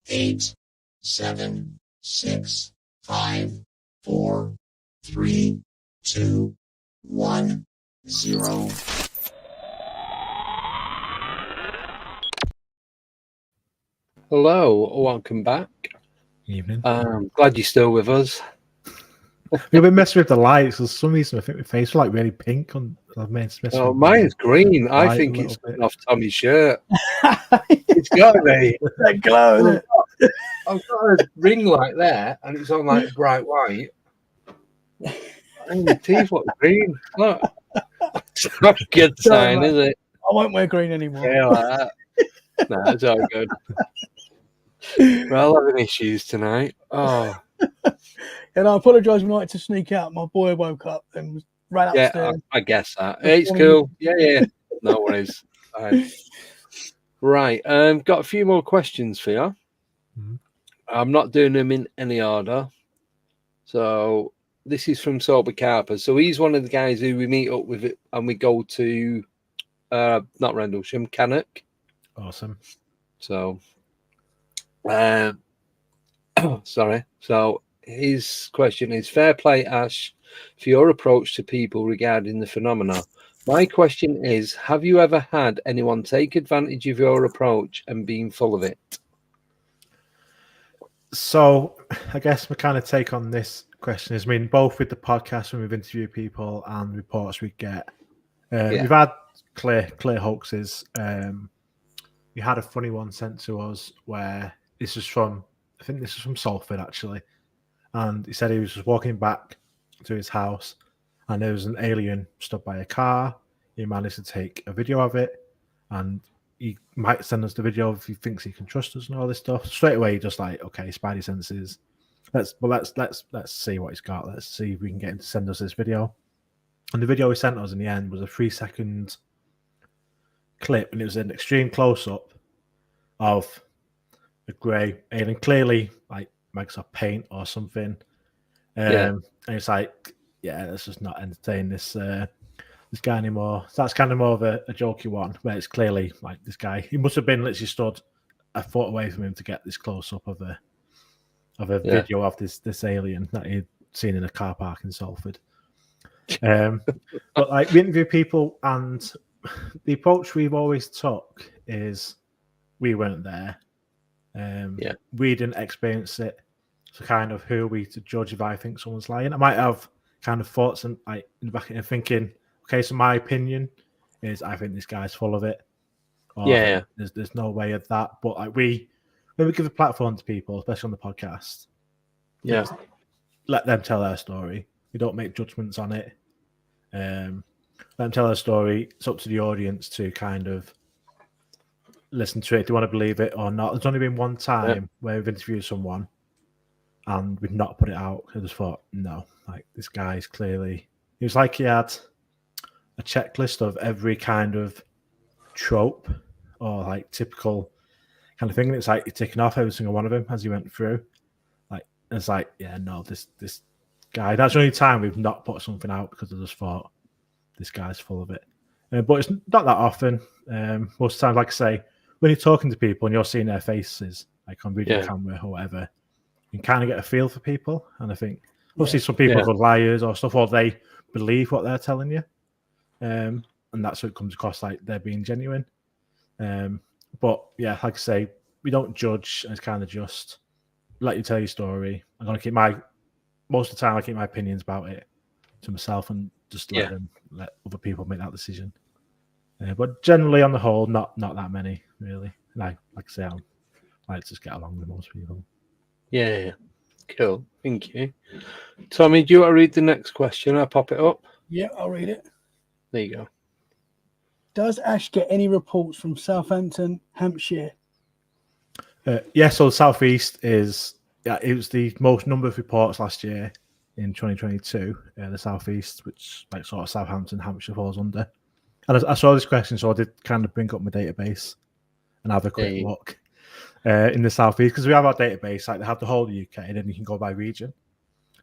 8, 7, 6, 5, 4, 3, 2, 1, 0. Hello, welcome back. Evening. Glad you're still with us. We've been messing with the lights. For some reason, I think my face was like really pink. I've made Oh, mine's green. I light think a it's little bit. off Tommy's shirt. It's got to be. That glow, isn't it? I've got a ring like that, and it's on like bright white. And the teeth look green. Look. It's not a good sign, is it? I won't wear green anymore. Yeah, like that. No, it's all good. We're all having issues tonight. Oh, And I apologise when I had to sneak out. My boy woke up and ran yeah, upstairs. I guess that. It's cool. Yeah. No worries. Fine. Right. Got a few more questions for you. Mhm. I'm not doing them in any order. So this is from Sober Carper. So he's one of the guys who we meet up with it and we go to not Rendlesham, Cannock. Awesome. So sorry. So his question is: fair play, Ash, for your approach to people regarding the phenomena. My question is, have you ever had anyone take advantage of your approach and been full of it? So I guess my kind of take on this question is, I mean, both with the podcast when we've interviewed people and reports we get, we've had clear hoaxes. We had a funny one sent to us where I think this is from Salford actually, and he said he was just walking back to his house and there was an alien stood by a car. He managed to take a video of it, and he might send us the video if he thinks he can trust us and all this stuff. Straight away, just like, okay, spidey senses. Let's see what he's got. Let's see if we can get him to send us this video. And the video he sent us in the end was a 3-second clip, and it was an extreme close-up of a grey alien, clearly like Microsoft Paint or something. And it's like, yeah, let's just not entertain this guy anymore. So that's kind of more of a jokey one, where it's clearly like this guy. He must have been literally stood a foot away from him to get this close-up of a video of this alien that he'd seen in a car park in Salford. But like, we interview people, and the approach we've always took is we weren't there. We didn't experience it. So kind of who are we to judge if I think someone's lying? I might have kind of thoughts and like in the back of thinking, okay, so my opinion is I think this guy's full of it. Or there's no way of that. But like when we give a platform to people, especially on the podcast, let them tell their story. We don't make judgments on it. Let them tell their story. It's up to the audience to kind of listen to it if they want to believe it or not. There's only been one time where we've interviewed someone and we've not put it out. I just thought, no, like this guy's clearly, it was like he had a checklist of every kind of trope or like typical kind of thing. And it's like you're ticking off every single one of them as he went through. Like, it's like, yeah, no, this guy, that's the only time we've not put something out because I just thought this guy's full of it. But it's not that often. Most of the time, like I say, when you're talking to people and you're seeing their faces, like on video camera or whatever, you can kind of get a feel for people. And I think obviously some people are good liars or stuff, or they believe what they're telling you. And that's what it comes across like they're being genuine. But yeah, like I say, we don't judge, and it's kind of just let you tell your story. I'm going to keep most of the time I keep my opinions about it to myself and just let other people make that decision. But generally, on the whole, not that many really. Like I say, I like to just get along with most people. Yeah. Cool. Thank you. Tommy, do you want to read the next question? I'll pop it up. Yeah, I'll read it. There you go. Does Ash get any reports from Southampton, Hampshire? So Southeast is it was the most number of reports last year in 2022. The Southeast, which like sort of Southampton, Hampshire falls under. And I saw this question, so I did kind of bring up my database and have a quick look in the Southeast, because we have our database, like they have the whole of the UK, and then you can go by region.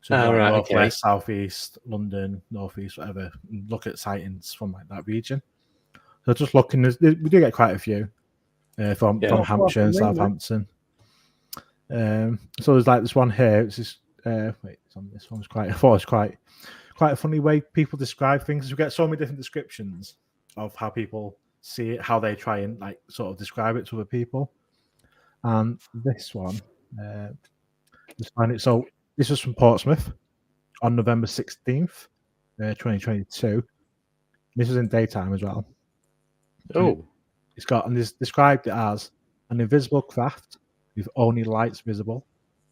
So Northwest, Southeast, London, Northeast, whatever, and look at sightings from like that region. So just looking, we do get quite a few from Hampshire and Southampton. So there's like this one here. It's this. Wait, it's on this one's quite. I thought it's quite a funny way people describe things. We get so many different descriptions of how people see it, how they try and like sort of describe it to other people. And this one, just find it. So this was from Portsmouth on November 16th, 2022. This was in daytime as well. Oh, It's got, and it's described it as an invisible craft with only lights visible.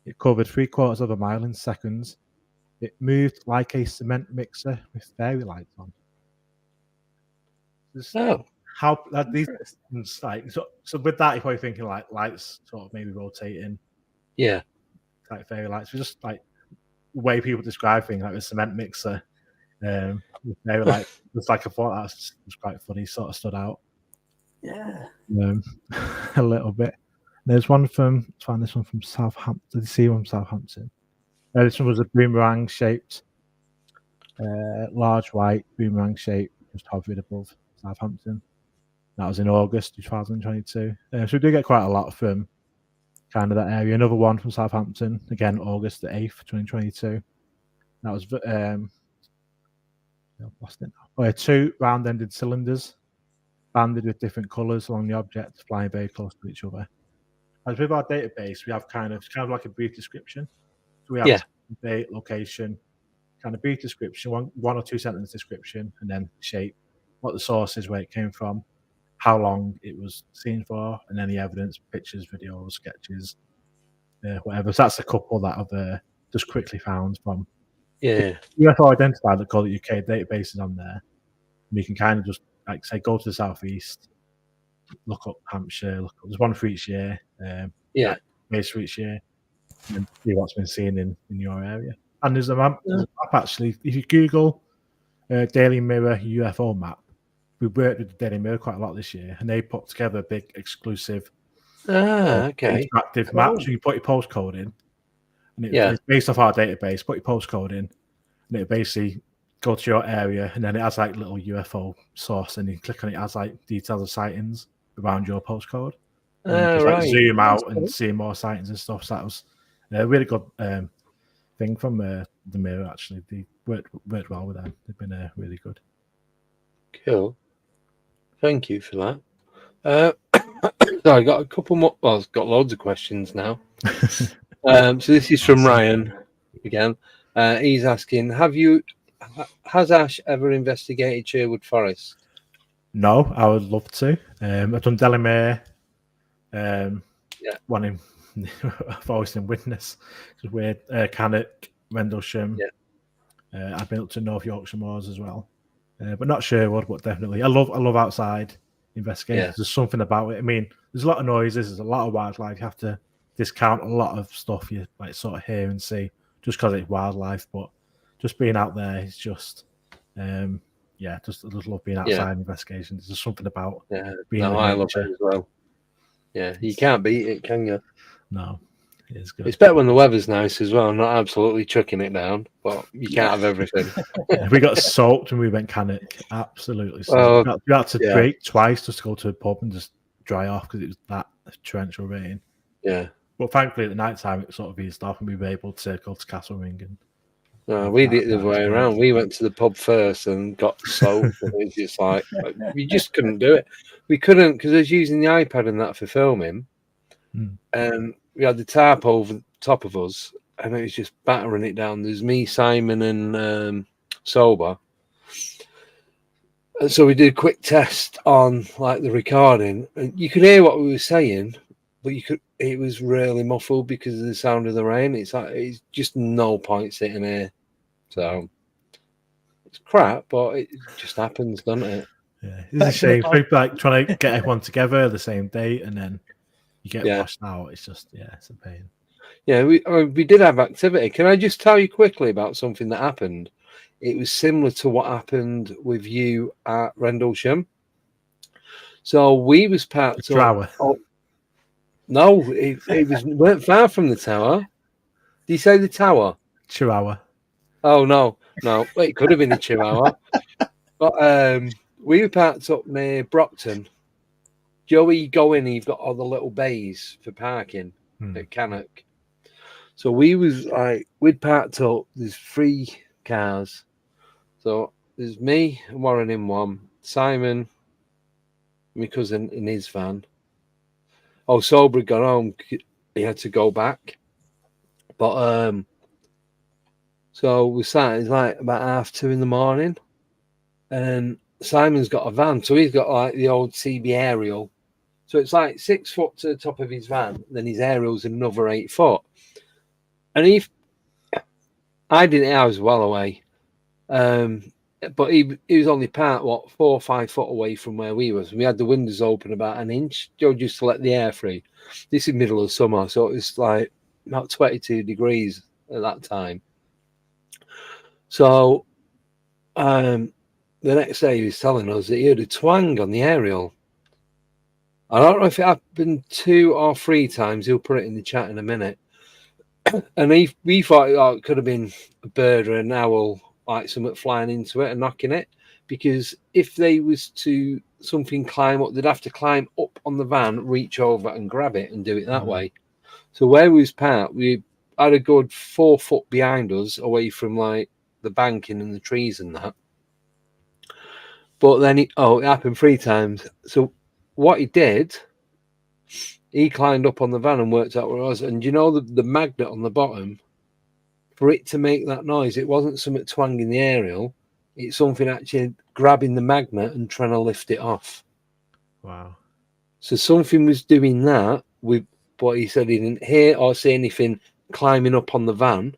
It covered 3/4 of a mile in seconds. It moved like a cement mixer with fairy lights on. Just oh, how these things, like so with that, you're probably thinking like lights sort of maybe rotating, yeah. like fairy lights. It's just like the way people describe things, like a cement mixer. With fairy lights. It's like I thought that was quite funny. Sort of stood out. Yeah. A little bit. There's one from, let's find this one from Southampton. Did you see one from Southampton? This one was a boomerang shaped, large white boomerang shape, just hovered above Southampton. That was in August 2022. So we do get quite a lot from kind of that area. Another one from Southampton, again, August the 8th, 2022. That was, lost it now. Oh, yeah, 2 round ended cylinders banded with different colours along the object, flying very close to each other. As with our database, we have kind of like a brief description. So we have date, location, kind of brief description, one or two sentence description, and then shape, what the source is, where it came from, how long it was seen for, and any evidence, pictures, videos, sketches, whatever. So that's a couple that I've just quickly found from UFO Identified, they call it UK databases on there. And you can kind of just like say go to the southeast, look up Hampshire, there's one for each year, base for each year, and then see what's been seen in your area. And there's a map actually. If you Google Daily Mirror UFO map, we worked with the Daily Mirror quite a lot this year, and they put together a big exclusive interactive map. So you put your postcode in, and it's based off our database. Put your postcode in, and it basically go to your area, and then it has like little UFO source, and you click on it, it has like details of sightings around your postcode. And you just like zoom out and see more sightings and stuff. So that was a really good thing from the Mirror. Actually, they worked well with them. They've been really good. Cool. Thank you for that. So I got a couple more. Well, I've got loads of questions now. So this is from Ryan again. He's asking, has Ash ever investigated Sherwood Forest? No, I would love to. I've done Delamere. One in I've always been Witness. It's weird. Cannock, Rendlesham. I've been up to North Yorkshire Moors as well, but not Sherwood. But definitely, I love outside investigations. There's something about it. I mean, there's a lot of noises. There's a lot of wildlife. You have to discount a lot of stuff you like sort of hear and see just because it's wildlife. But just being out there is just, just a little love being outside investigations. There's something about being. No, I love it as well. Yeah, you can't beat it, can you? No, it is good. It's better when the weather's nice as well. Not absolutely chucking it down, but you can't have everything. We got soaked when we went Cannock. Absolutely soaked. We had to break twice just to go to a pub and just dry off because it was that torrential rain. Yeah. But thankfully, at the night time, it sort of eased off and we were able to go to Castle Ring. And we did it the other way around. We went to the pub first and got soaked. And it was just like, we just couldn't do it. We couldn't because I was using the iPad and that for filming. And we had the tarp over the top of us and it was just battering it down. There's me, Simon, and Sober. And so we did a quick test on like the recording. And you could hear what we were saying, but it was really muffled because of the sound of the rain. It's like it's just no point sitting here. So it's crap, but it just happens, doesn't it? Yeah, it's a shame. People like trying to get everyone together the same date, and then you get washed out. It's just it's a pain. Yeah, we did have activity. Can I just tell you quickly about something that happened? It was similar to what happened with you at Rendlesham. So we was parked up. No, weren't far from the tower. Did you say the tower? Chihuahua. Oh no. Well, it could have been a Chihuahua. But we were parked up near Brockton. Joey, you go in and you've got all the little bays for parking. at Cannock. So we was like, we'd parked up. There's 3 cars. So there's me and Warren in one, Simon, my cousin in his van. Oh, Sober had gone home. He had to go back. But so we sat. It's like about 2:30 in the morning, and Simon's got a van, so he's got like the old CB aerial. So it's like 6 foot to the top of his van. Then his aerial's another 8 foot. And I didn't. I was well away. But he was only part 4 or 5 foot away from where we was. We had the windows open about an inch, just to let the air free. This is middle of summer, so it was like about 22 degrees at that time. So the next day he was telling us that he heard a twang on the aerial. I don't know if it happened 2 or 3 times. He'll put it in the chat in a minute. And we thought it could have been a bird or an owl, like something flying into it and knocking it. Because if they was to something climb up, they'd have to climb up on the van, reach over and grab it and do it that way. So where we was parked, we had a good 4 foot behind us away from like the banking and the trees and that. But then it happened 3 times. So what he did, he climbed up on the van and worked out where it was. And you know the magnet on the bottom, for it to make that noise, it wasn't something twanging the aerial. It's something actually grabbing the magnet and trying to lift it off. Wow. So something was doing that with, but he said he didn't hear or see anything climbing up on the van.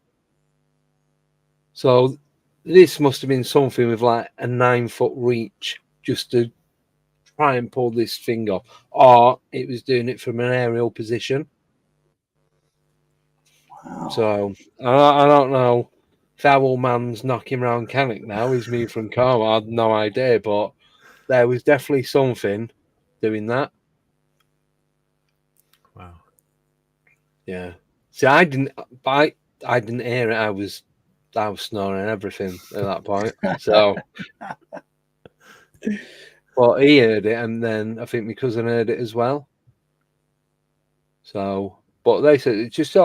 So this must have been something with like a 9 foot reach just to try and pull this thing off, or it was doing it from an aerial position. Wow. So I don't know if our old man's knocking around Cannock now. He's moved from Carmel. I had no idea, but there was definitely something doing that. Wow. Yeah. See, I didn't hear it. I was snoring and everything at that point. So, but he heard it, and then I think my cousin heard it as well. So, but they said it's just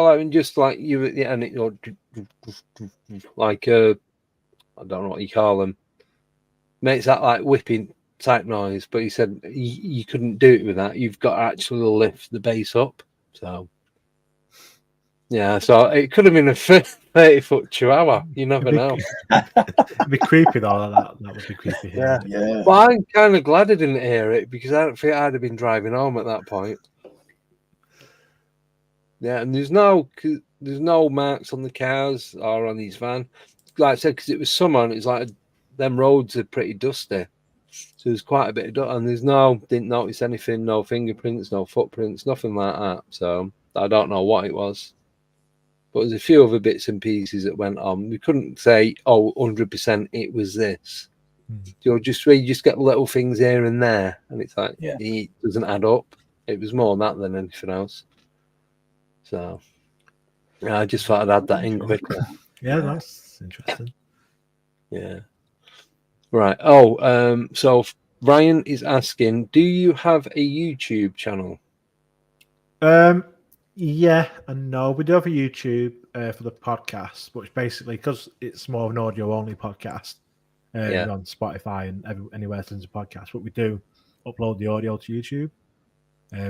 like you, and it like I don't know what you call them, makes that like whipping type noise. But he said you couldn't do it with that. You've got to actually lift the bass up. So. Yeah, so it could have been a 30-foot Chihuahua. You never know. It'd be creepy though. That would be creepy. Yeah. Yeah. But I'm kind of glad I didn't hear it because I don't think I'd have been driving home at that point. Yeah, and there's no marks on the cars or on his van. Like I said, because it was summer and it's like them roads are pretty dusty. So there's quite a bit of dust, and didn't notice anything, no fingerprints, no footprints, nothing like that. So I don't know what it was. But there's a few other bits and pieces that went on. We couldn't say, 100% it was this. You just get little things here and there, and it's like, it doesn't add up. It was more that than anything else. So, yeah, I just thought I'd add that in quickly. Yeah, that's interesting. Yeah. Right. So Ryan is asking, do you have a YouTube channel? Yeah and no. We do have a YouTube for the podcast, which basically, because it's more of an audio-only podcast, on Spotify and anywhere there's a podcast, but we do upload the audio to YouTube,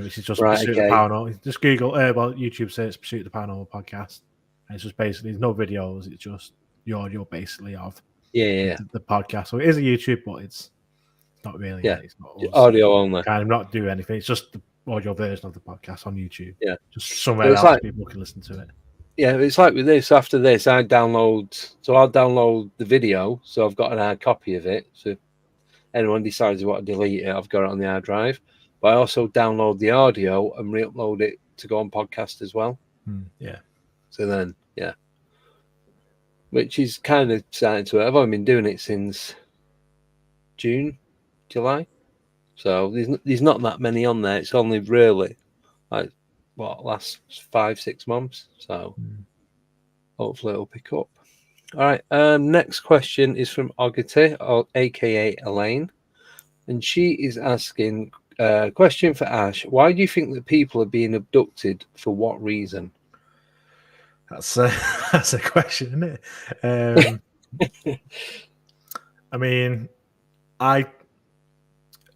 which is just Pursuit of the Paranormal. Just Google, YouTube says Pursuit of the Paranormal Podcast, and it's just basically, there's no videos, it's just the audio basically of the podcast. So it is a YouTube, but it's not really. Yeah, it's not audio only. Kind of not do anything. It's just the audio version of the podcast on YouTube. Yeah, just somewhere else people can listen to it. Yeah, it's like with this. After this, I'll download the video, so I've got an hard copy of it. So if anyone decides they want to delete it, I've got it on the hard drive. But I also download the audio and re-upload it to go on podcast as well. Yeah. So then, which is kind of starting to. I've only been doing it since June, July. So there's not that many on there. It's only really like last 5-6 months. So hopefully it'll pick up. All right. Next question is from Ogety, or aka Elaine, and she is asking, Question for Ash: why do you think that people are being abducted? For what reason? That's a question, isn't it? I mean, I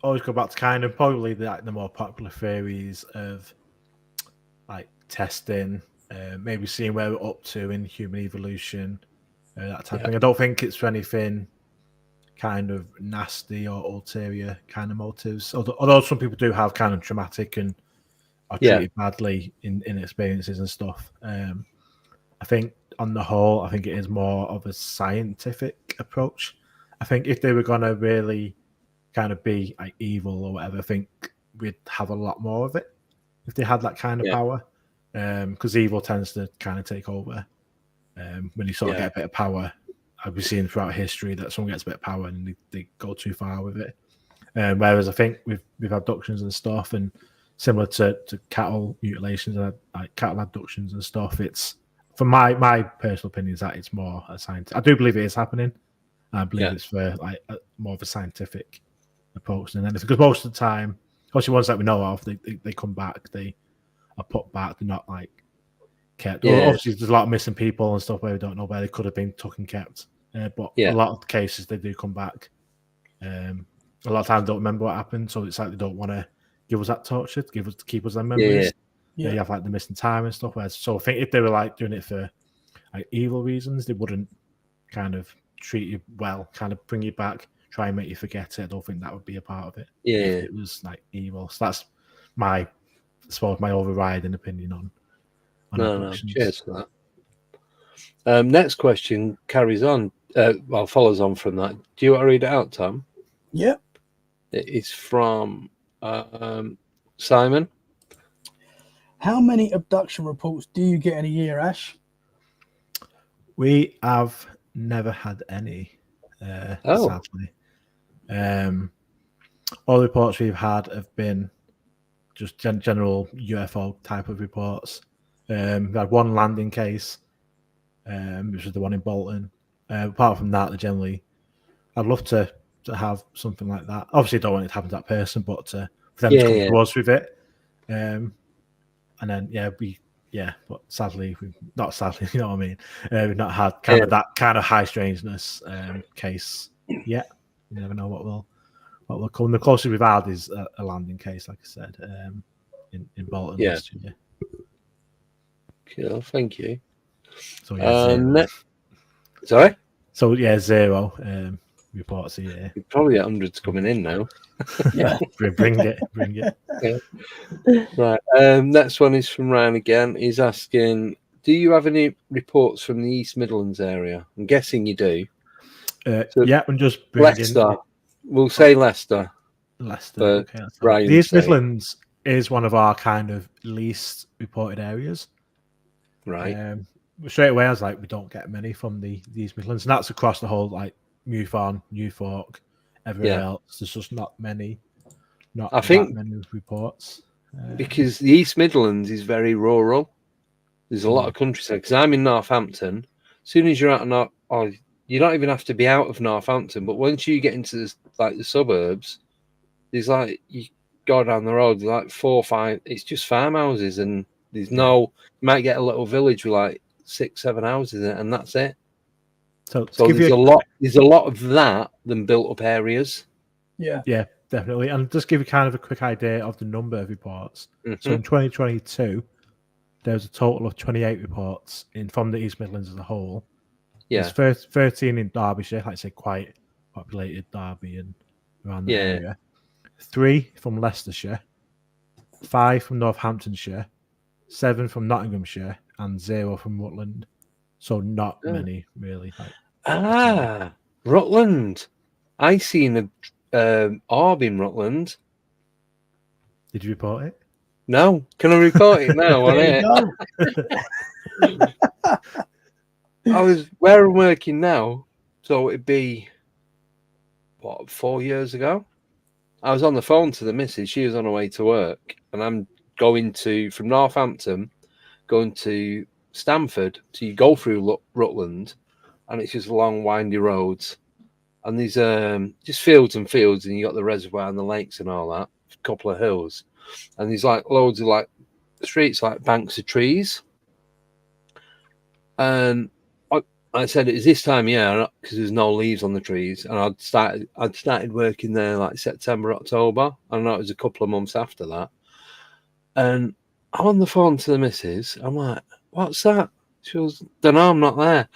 always go back to kind of probably the more popular theories of like testing, maybe seeing where we're up to in human evolution, that type of thing. I don't think it's for anything kind of nasty or ulterior kind of motives. Although some people do have kind of traumatic and are treated badly in experiences and stuff. I think on the whole, I think it is more of a scientific approach. I think if they were going to really kind of be like evil or whatever, I think we'd have a lot more of it if they had that kind of power. Because evil tends to kind of take over. When you sort of get a bit of power, I've been seeing throughout history that someone gets a bit of power and they go too far with it. Whereas I think with abductions and stuff, and similar to cattle mutilations and like cattle abductions and stuff, it's, from my personal opinion, is that it's more a science. I do believe it is happening. I believe it's for like more of a scientific approach than anything. Because most of the time, especially ones that we know of, they come back, they are put back. They're not like kept. Well, obviously, there's a lot of missing people and stuff where we don't know where they could have been took and kept. But a lot of the cases they do come back. A lot of times they don't remember what happened, so it's like they don't want to give us that torture, keep us their memories. You have like the missing time and stuff. So I think if they were like doing it for like evil reasons, they wouldn't kind of treat you well, kind of bring you back, try and make you forget it. I don't think that would be a part of it. If it was like evil. So that's my overriding opinion on abductions. Cheers for that. Next question carries on. Follows on from that. Do you want to read it out, Tom? Yeah. It's from Simon. How many abduction reports do you get in a year, Ash? We have never had any, sadly. All the reports we've had have been just general UFO type of reports. We had one landing case, which was the one in Bolton. Apart from that, I'd love to have something like that. Obviously, I don't want it to happen to that person, but for them to come to us with it. And then, but sadly, not sadly, you know what I mean? We've not had kind of that kind of high strangeness case yet. You never know what will come. The closest we've had is a landing case, like I said, in Bolton last year. Cool, thank you. So zero. Sorry? So zero reports a year. You've probably got hundreds coming in now. Bring it. Right. Next one is from Ryan again. He's asking, do you have any reports from the East Midlands area? I'm guessing you do. I'm just bringing Leicester. We'll say Leicester. Okay, the East Midlands is one of our kind of least reported areas. Right. Straight away, I was like, we don't get many from the East Midlands, and that's across the whole like Newfarm, Newfork, everywhere else. There's just not many. I think many reports because the East Midlands is very rural. There's a lot of countryside. Because I'm in Northampton. As soon as you're out of you don't even have to be out of Northampton. But once you get into the suburbs, there's like you go down the road, like 4 or 5. It's just farmhouses, and there's you might get a little village with like 6, 7 houses in it, and that's it. So there's a lot of that than built up areas. Yeah, definitely. And just give you kind of a quick idea of the number of reports. So in 2022, there was a total of 28 reports from the East Midlands as a whole. There's 13 in Derbyshire, like I say, quite populated Derby and around the area. 3 from Leicestershire, 5 from Northamptonshire, 7 from Nottinghamshire, and 0 from Rutland. So not many, really. Rutland. I seen a orb in Rutland. Did you report it? No. Can I report it now on it? Where I'm working now, so it'd be 4 years ago. I was on the phone to the missus. She was on her way to work, and I'm going from Northampton, going to Stamford. So you go through Rutland, and it's just long, windy roads, and these just fields and fields, and you got the reservoir and the lakes and all that. couple of hills, and there's like loads of like streets, like banks of trees. And I said it was this time of year because there's no leaves on the trees, and I'd started working there like September, October. I know it was a couple of months after that. And I'm on the phone to the missus. I'm like, "What's that?" She goes, "Don't know, I'm not there."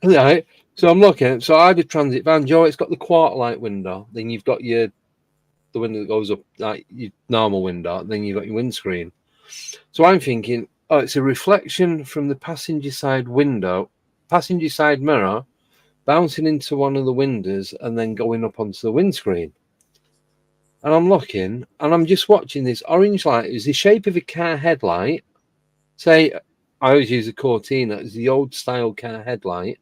Right. So I'm looking. So I had a transit van, Joe. It's got the quarter light window. Then you've got the window that goes up, like your normal window. Then you've got your windscreen. So I'm thinking, oh, it's a reflection from the passenger side mirror, bouncing into one of the windows and then going up onto the windscreen. And I'm looking, and I'm just watching this orange light. It was the shape of a car headlight. Say, I always use a Cortina. It's the old style car headlight.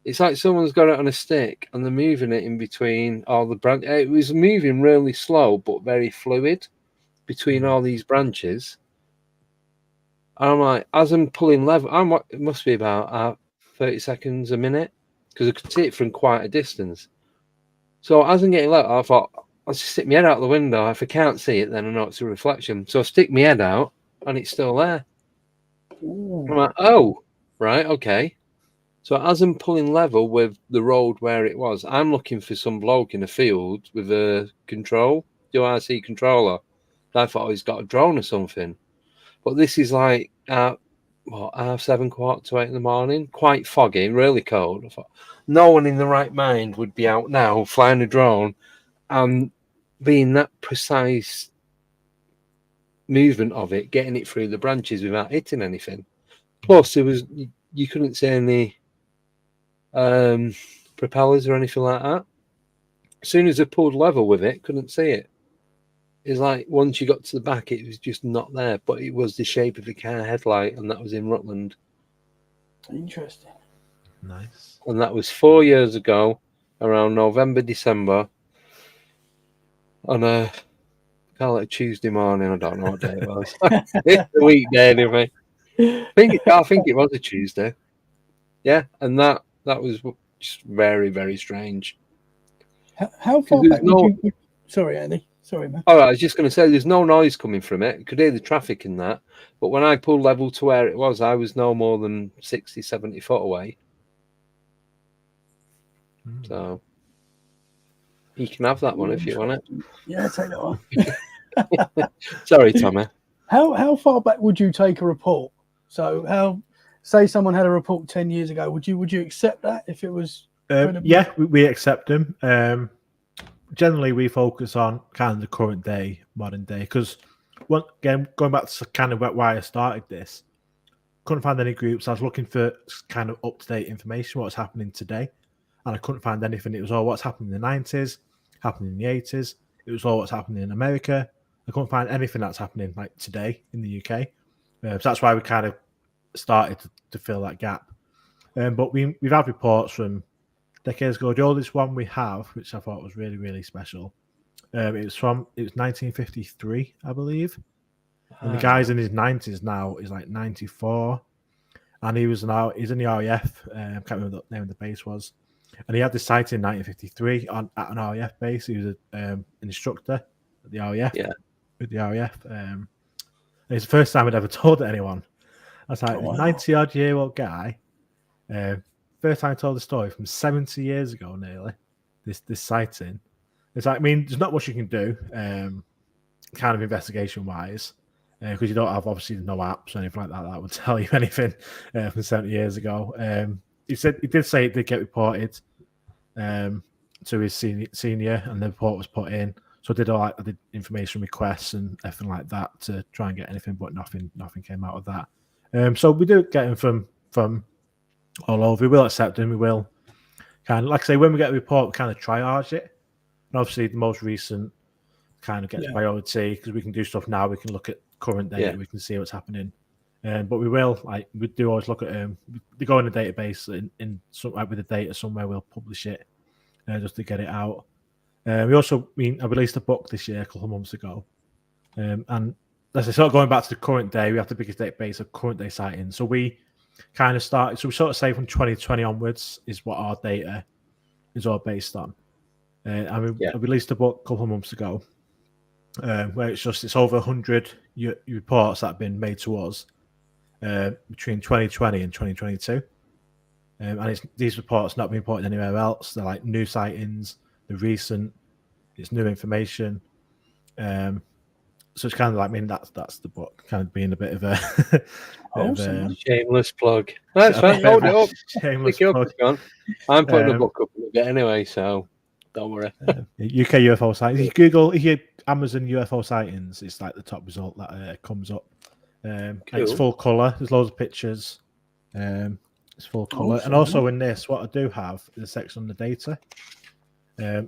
It's like someone's got it on a stick, and they're moving it in between all the branches. It was moving really slow, but very fluid between all these branches. And I'm like, as I'm pulling level, it must be about 30 seconds a minute, because I could see it from quite a distance. So as I'm getting level, I thought, I'll just stick my head out the window. If I can't see it, then I know it's a reflection. So I stick my head out, and it's still there. Ooh. I'm like, oh, right, okay. So as I'm pulling level with the road where it was, I'm looking for some bloke in a field with a RC controller. I thought he's got a drone or something. But this is like, 7:15, 8:45 in the morning, quite foggy, really cold. I thought, no one in the right mind would be out now flying a drone and being that precise movement of it, getting it through the branches without hitting anything. Plus, you couldn't see any propellers or anything like that. As soon as I pulled level with it, couldn't see it. It's like once you got to the back, it was just not there, but it was the shape of a car headlight, and that was in Rutland. Interesting. Nice. And that was 4 years ago, around November, December, on a Tuesday morning. I don't know what day it was. It's a weekday anyway. I think it was a Tuesday. Yeah, and that was just very, very strange. How far back would you? Sorry, Andy. Sorry, man. All right, I was just going to say, there's no noise coming from it. You could hear the traffic in that. But when I pulled level to where it was, I was no more than 60, 70 foot away. So you can have that one if you want it. Yeah, take that one. Sorry, Tommy. How far back would you take a report? So say someone had a report 10 years ago, would you accept that if it was? Yeah, we accept them. Generally, we focus on kind of the current day, modern day, because again, going back to kind of why I started this, couldn't find any groups. I was looking for kind of up-to-date information, what's happening today, and I couldn't find anything. It was all what's happening in the 90s, happening in the 80s. It was all what's happening in America. I couldn't find anything that's happening like today in the UK. So that's why we kind of started to fill that gap. But we've had reports from decades ago. The oldest one we have, which I thought was really, really special, it was 1953, I believe. And the guy's in his 90s now. He's like 94, and he's in the RAF. Can't remember what the name of the base was. And he had this sighting in 1953 at an RAF base. He was an instructor at the RAF. Yeah. With the RAF. And it's the first time I'd ever told anyone. I was like, 90-odd-year-old guy. First time I told the story from 70 years ago, nearly. This sighting. It's like, I mean, there's not much you can do, kind of investigation-wise, because you don't have, obviously, no apps or anything like that would tell you anything from 70 years ago. He did say it did get reported to his senior, and the report was put in. So I did information requests and everything like that to try and get anything, but nothing came out of that. So we do get them from all over. We will accept them. We will kind of, like I say, when we get a report, we kind of triage it. And obviously, the most recent kind of gets priority because we can do stuff now. We can look at current data. We can see what's happening. But we do always look at they go in a database in some, like with the data somewhere. We'll publish it just to get it out. I released a book this year a couple of months ago, and as I start going back to the current day, we have the biggest database of current day sightings. So we kind of started. So we sort of say from 2020 onwards is what our data is all based on. I released a book a couple of months ago, where it's over 100 reports that have been made to us between 2020 and 2022. And these reports not being reported anywhere else. They're like new sightings, they're recent, it's new information. So it's kind of like, I mean, that's the book, kind of being a bit of a shameless plug. That's fine. Hold it up. Shameless plug. I'm putting a book up in a bit anyway, so don't worry. UK UFO sightings. If you Amazon UFO sightings, it's like the top result that comes up. And it's full color. There's loads of pictures. It's full color, and also in this, what I do have is a section on the data.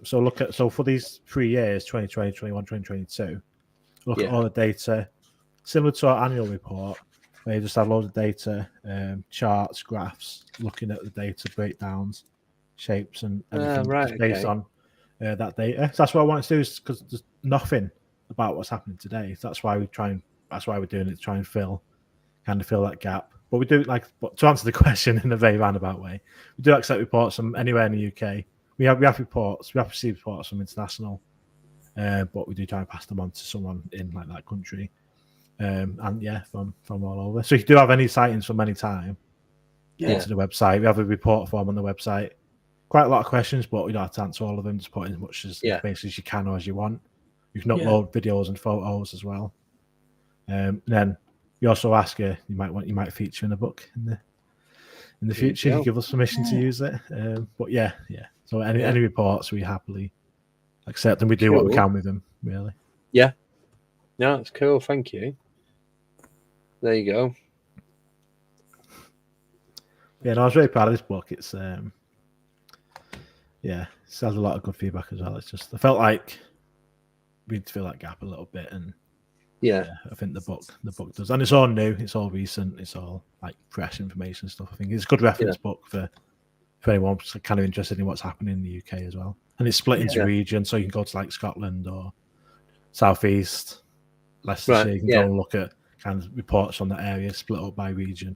So for these 3 years, 2020, 21, 2022. Look at all the data, similar to our annual report, where you just have loads of data, charts, graphs, looking at the data, breakdowns, shapes, and everything based on that data. So that's what I want to do, is because there's nothing about what's happening today. So that's why we're doing it, to try and fill that gap. But we do but to answer the question in a very roundabout way, we do accept reports from anywhere in the UK. We have reports. We have received reports from international. But we do try and pass them on to someone in like that country, and from all over. So if you do have any sightings from any time, to the website. We have a report form on the website. Quite a lot of questions, but we don't have to answer all of them. Just put in as much as information as you can or as you want. You can upload videos and photos as well. Then we also ask you might feature in a book in the future. You give us permission to use it. But so any reports we happily accept, and we do what we can with them, really. Yeah. No, it's cool. Thank you. There you go. Yeah, no, I was really proud of this book. It's it's had a lot of good feedback as well. It's just I felt like we need to fill that gap a little bit, and I think the book does, and it's all new, it's all recent, it's all like fresh information stuff. I think it's a good reference book for anyone who's kind of interested in what's happening in the UK as well. And it's split into regions, so you can go to like Scotland or Southeast, Leicestershire. You can go and look at kind of reports on that area, split up by region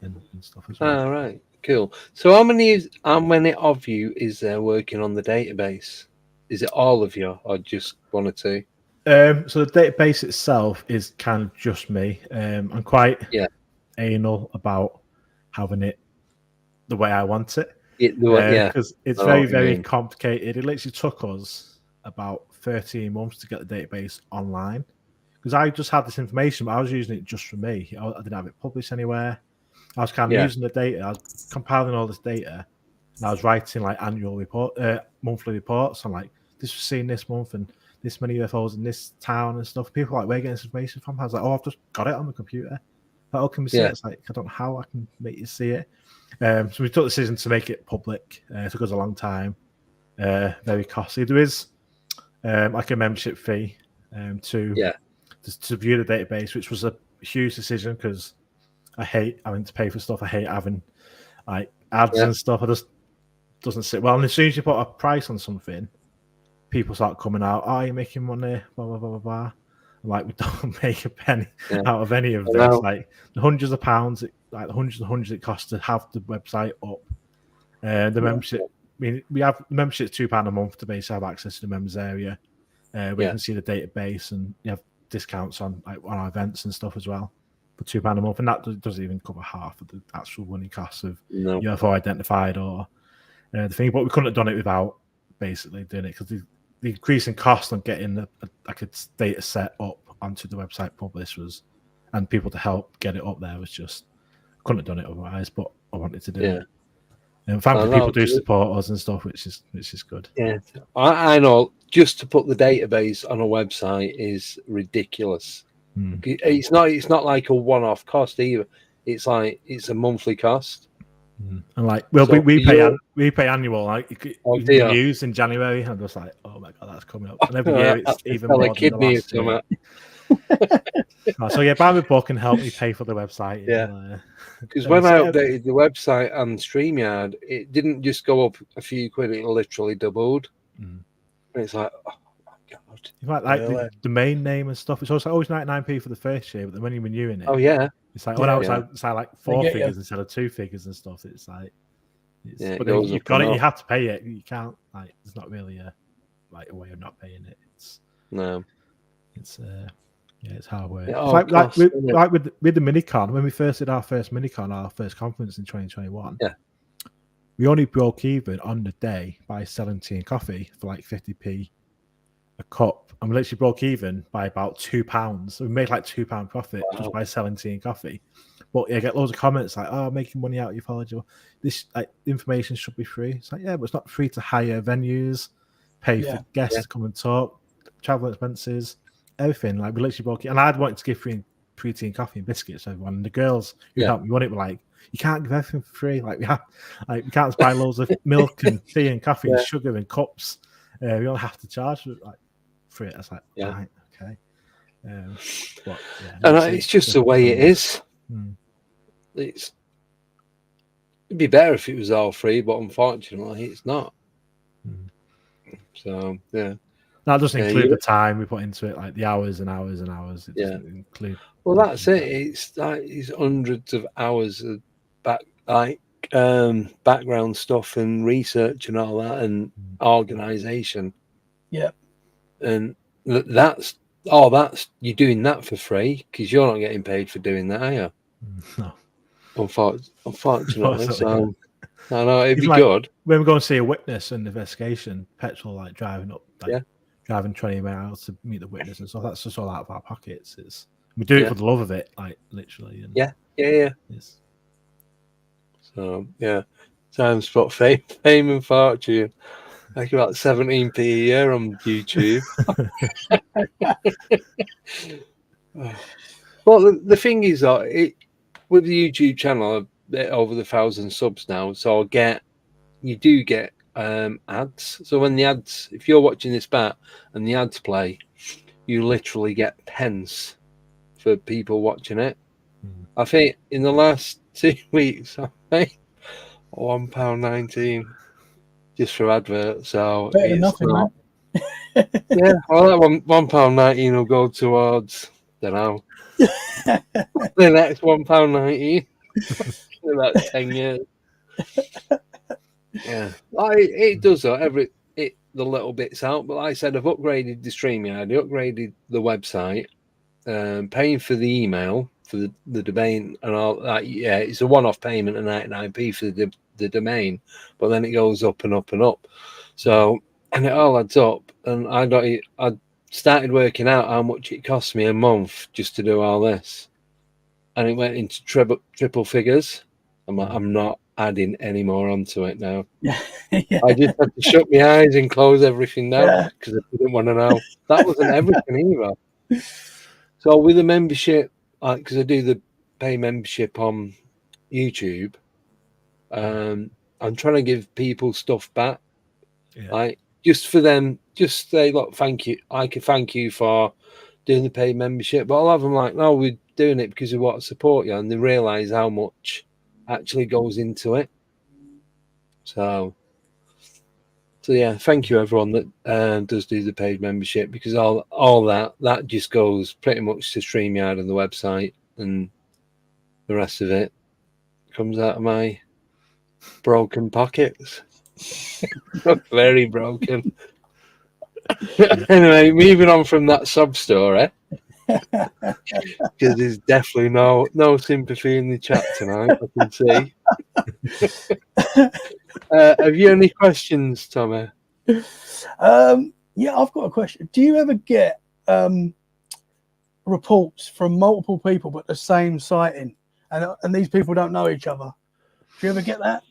and stuff as well. Ah, right, cool. So how many of you is there working on the database? Is it all of you, or just one or two? So the database itself is kind of just me. I'm quite anal about having it the way I want it. Because it's very, very complicated. It literally took us about 13 months to get the database online, because I just had this information, but I was using it just for me. I didn't have it published anywhere. I was kind of using the data. I was compiling all this data, and I was writing like monthly reports on like this was seen this month and this many UFOs in this town and stuff. People were like, where are you getting this information from? I was like, I've just got it on the computer. Like, oh, can we see it? It's like, I don't know how I can make you see it. So we took the decision to make it public. It took us a long time. Very costly. There is like a membership fee to view the database, which was a huge decision because I hate having to pay for stuff. I hate having like ads and stuff. It just doesn't sit well. And as soon as you put a price on something, people start coming out. Oh, you're making money, blah blah blah blah blah. Like we don't make a penny out of any of this. Like the hundreds of pounds, like hundreds it costs to have the website up. The membership. I mean, we have membership £2 a month to basically have access to the members area. We can see the database, and you have discounts on our events and stuff as well for £2 a month, and that doesn't even cover half of the actual running costs of UFO identified or the thing. But we couldn't have done it without basically doing it, because the increasing cost on getting a data set up onto the website published and people to help get it up there was just couldn't have done it otherwise. But I wanted to do it. And thankfully, people do support us and stuff, which is good. Yeah, I know. Just to put the database on a website is ridiculous. It's not like a one-off cost either. It's like it's a monthly cost. And like, we pay annual. Like renews in January. I'm just like, oh my god, that's coming up. And every year it's even more than the last year. So buy the book and help me pay for the website. Because when I updated the website and StreamYard, it didn't just go up a few quid; it literally doubled. And it's like, oh my god! You might like the domain name and stuff. It's also always 99p for the first year, but then when you're renewing it, it's like it's like 4 figures instead of 2 figures and stuff. It's like Yeah, it but goes you've up got and it. You up. have to pay it. You can't like. There's not really a way of not paying it. No. It's it's hard work. It It's all like costs, doesn't it? with the minicon, when we first did our first minicon, our first conference in 2021. Yeah. We only broke even on the day by selling tea and coffee for like 50p a cup, and we literally broke even by about £2. So we made like £2 profit just by selling tea and coffee. But I get loads of comments like, "Oh, making money out of your college. This like information should be free." It's like, yeah, but it's not free to hire venues, pay for guests to come and talk, travel expenses, everything. Like we literally broke it, and I'd wanted to give free tea and coffee and biscuits to everyone. And the girls who helped me run it were like, "You can't give everything for free. Like we can't just buy loads of milk and tea and coffee and sugar and cups. We don't have to charge for it." I was like, right, okay. But it's just the way it is. It'd be better if it was all free, but unfortunately, it's not. So yeah, that doesn't include the time we put into it, like the hours and hours and hours. It doesn't include. Well, that's it. It's hundreds of hours of background stuff and research and all that, and organisation. Yeah, and that's you're doing that for free because you're not getting paid for doing that, are you? No. Unfortunately. So I know it'd be like, good. When we go and see a witness in the investigation, petrol like driving up, driving 20 miles to meet the witness and stuff. That's just all out of our pockets. We do it for the love of it, like literally. And So time spot fame and fortune. Like about 17p a year on YouTube. Well, the thing is, with the YouTube channel, over the 1,000 subs now, so you do get ads. So when the ads, if you're watching this back and the ads play, you literally get pence for people watching it. I think in the last 2 weeks, I paid £1.19 just for adverts. So better than nothing, man. Yeah, well, that £1.19 will go towards, don't know, the next £1.19 in about 10 years. Yeah, it does though. The little bits out, but like I said, I've upgraded the StreamYard, I upgraded the website, paying for the email for the domain and all that. Yeah, it's a one-off payment of 99p for the domain, but then it goes up and up and up. So, and it all adds up. And I started working out how much it cost me a month just to do all this, and it went into triple figures. I'm like, I'm not adding any more onto it now. I just had to shut my eyes and close everything down because I didn't want to know. That wasn't everything either. So with the membership, because I do the pay membership on YouTube, I'm trying to give people stuff back, like just for them, just say, look, thank you. I can thank you for doing the paid membership, but I'll have them like, no, we're doing it because we want to support you, and they realise how much actually goes into it. So yeah, thank you everyone that does do the paid membership, because all that just goes pretty much to StreamYard and the website, and the rest of it comes out of my broken pockets. Very broken. Anyway, moving on from that sub story, because there's definitely no sympathy in the chat tonight, I can see. Have you any questions, Tommy? Yeah, I've got a question. Do you ever get reports from multiple people but the same sighting, and these people don't know each other? Do you ever get that?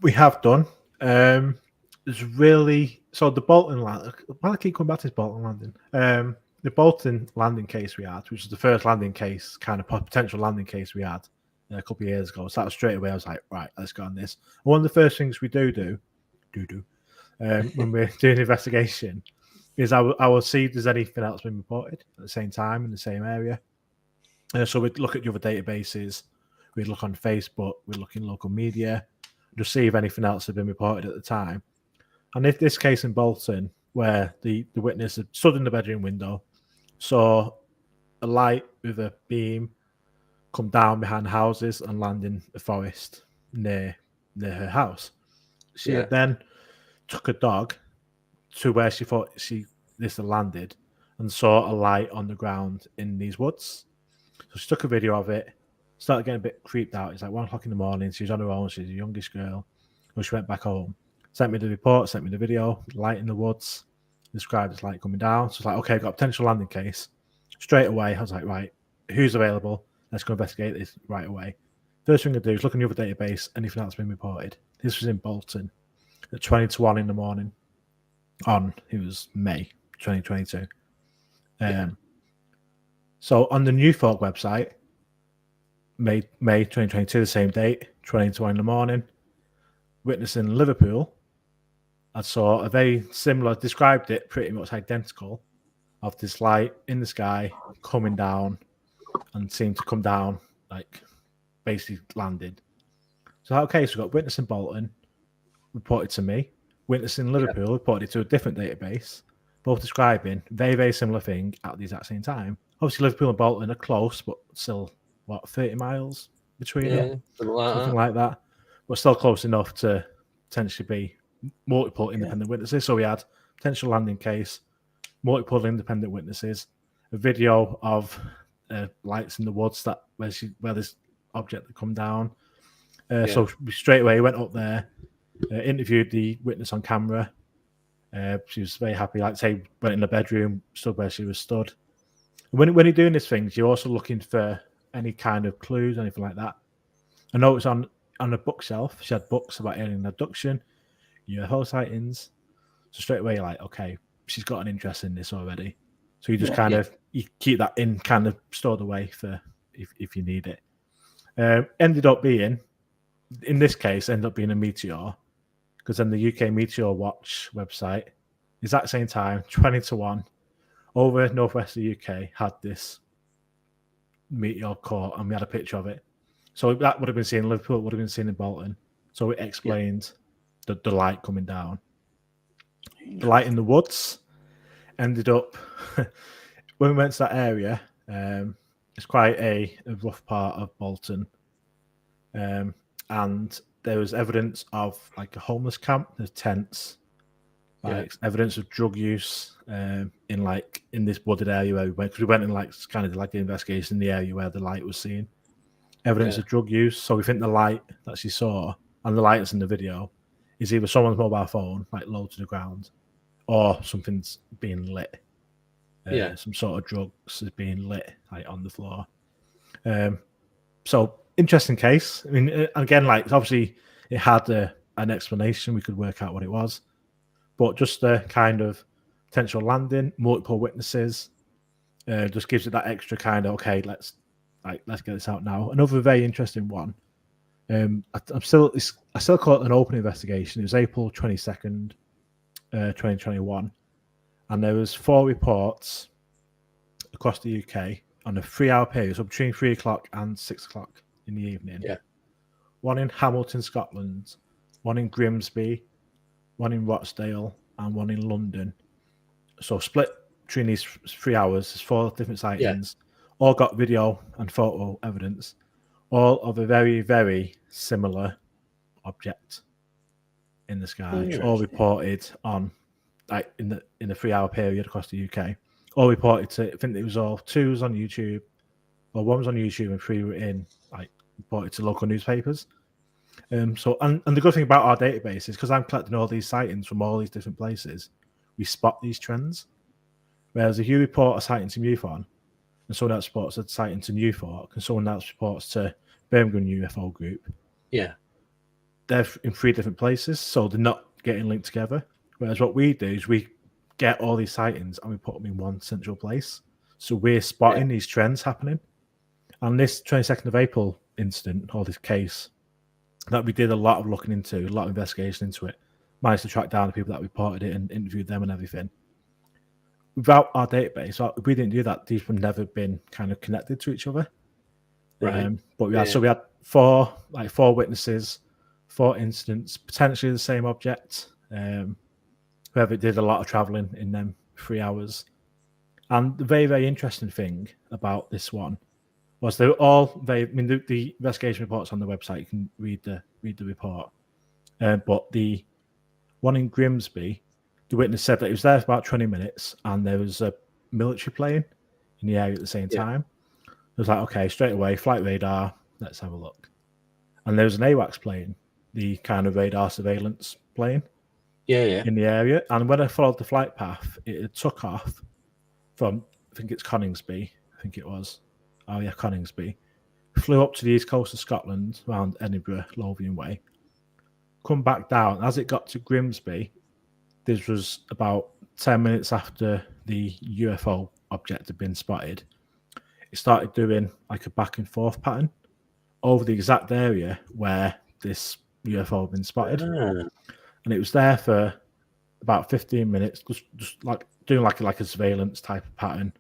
We have done. There's really the Bolton landing. Why I keep coming back to this Bolton landing? The Bolton landing case we had, which was the first landing case, kind of potential landing case we had a couple of years ago. So that was straight away. I was like, right, let's go on this. And one of the first things we do when we're doing an investigation is I will see if there's anything else been reported at the same time in the same area. So we'd look at the other databases, we'd look on Facebook, we'd look in local media, just see if anything else had been reported at the time. And if this case in Bolton, where the witness had stood in the bedroom window, saw a light with a beam come down behind houses and land in the forest near near her house. She Yeah. had then took a dog to where she thought this had landed and saw a light on the ground in these woods. So she took a video of it, started getting a bit creeped out. It's like 1 o'clock in the morning. She was on her own. She's a youngish girl. So she went back home, sent me the report, sent me the video, light in the woods, described as light coming down. So it's like, okay, got a potential landing case. Straight away, I was like, right, who's available? Let's go investigate this right away. First thing I do is look in the other database, anything else been reported. This was in Bolton at 20 to 1 in the morning it was May 2022. So on the New Folk website, May 2022, the same date, 20 to 1 in the morning, witness in Liverpool, I saw a very similar, described it pretty much identical, of this light in the sky coming down and seemed to come down, like basically landed. So, okay, so we've got witness in Bolton, reported to me, witness in Liverpool, reported to a different database, both describing very, very similar thing at the exact same time. Obviously, Liverpool and Bolton are close, but still, 30 miles between them? Something like that. But still close enough to potentially be multiple independent witnesses. So we had potential landing case, multiple independent witnesses, a video of lights in the woods where this object had come down. So straight away went up there, interviewed the witness on camera. She was very happy. Like say, went in the bedroom, stood where she was stood. When you're doing these things, you're also looking for any kind of clues, anything like that. I know it's on a bookshelf. She had books about alien abduction, UFO sightings. So straight away, you're like, okay, she's got an interest in this already. So you just you keep that in, kind of stored away for if you need it. Ended up being a meteor, because then the UK Meteor Watch website, exact same time, 20 to 1, over northwest of the UK, had this meteor caught, and we had a picture of it. So that would have been seen in Liverpool, would have been seen in Bolton. So it explained the light coming down. The light in the woods ended up, when we went to that area, it's quite a rough part of Bolton. And there was evidence of like a homeless camp, there's tents, evidence of drug use in this wooded area where we went, because we went in kind of like the investigation in the area where the light was seen. Evidence of drug use. So we think the light that she saw and the light that's in the video is either someone's mobile phone, like low to the ground, or something's being lit. Some sort of drugs is being lit like on the floor. So interesting case. I mean, again, like obviously it had an explanation. We could work out what it was, but just the kind of potential landing, multiple witnesses, just gives it that extra kind of okay. Let's get this out now. Another very interesting one. I still call it an open investigation. It was April 22nd, 2021, and there was 4 reports across the UK on a 3-hour period, so between 3 o'clock and 6 o'clock in the evening. One in Hamilton, Scotland, one in Grimsby, one in Rochdale, and one in London. So split between these 3 hours, there's 4 different sightings. All got video and photo evidence, all of a very, very similar object in the sky. All reported on, like in the 3-hour period across the UK. All reported to, I think it was all 2 was on YouTube, or 1 was on YouTube and 3 were reported to local newspapers. So the good thing about our database is because I'm collecting all these sightings from all these different places, we spot these trends. Whereas if you report a sighting to MUFON, and someone else reports a sighting to Newfork, and someone else reports to Birmingham UFO Group, they're in 3 different places, so they're not getting linked together. Whereas what we do is we get all these sightings and we put them in one central place. So we're spotting these trends happening. And this 22nd of April incident, or this case, that we did a lot of looking into, a lot of investigation into it, managed to track down the people that reported it and interviewed them and everything. Without our database, if we didn't do that, these would never been kind of connected to each other. But we had we had 4 witnesses, 4 incidents, potentially the same object. Whoever did a lot of traveling in them 3 hours. And the very, very interesting thing about this one was they were all the investigation reports on the website. You can read the report. But the one in Grimsby, the witness said that he was there for about 20 minutes and there was a military plane in the area at the same time. It was like, okay, straight away, flight radar, let's have a look. And there was an AWACS plane, the kind of radar surveillance plane in the area. And when I followed the flight path, it took off from, I think it's Coningsby, I think it was. Oh, yeah, Coningsby. Flew up to the east coast of Scotland, around Edinburgh, Lothian Way. Come back down. As it got to Grimsby, this was about 10 minutes after the UFO object had been spotted. It started doing like a back and forth pattern over the exact area where this UFO had been spotted. And it was there for about 15 minutes, just like doing like a surveillance type of pattern,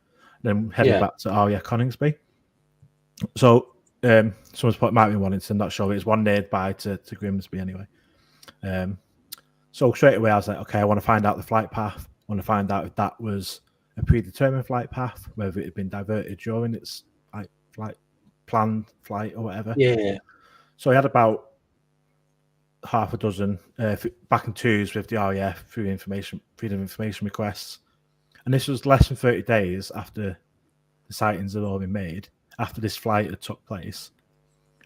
then headed back to Coningsby. So someone's put might be Wellington, not sure. It's one nearby to Grimsby anyway. So straight away I was like, okay, I want to find out the flight path. I want to find out if that was a predetermined flight path, whether it had been diverted during its like planned flight or whatever. So I had about half a dozen back and twos with the RAF freedom of information requests, and this was less than 30 days after the sightings had all been made, after this flight had took place,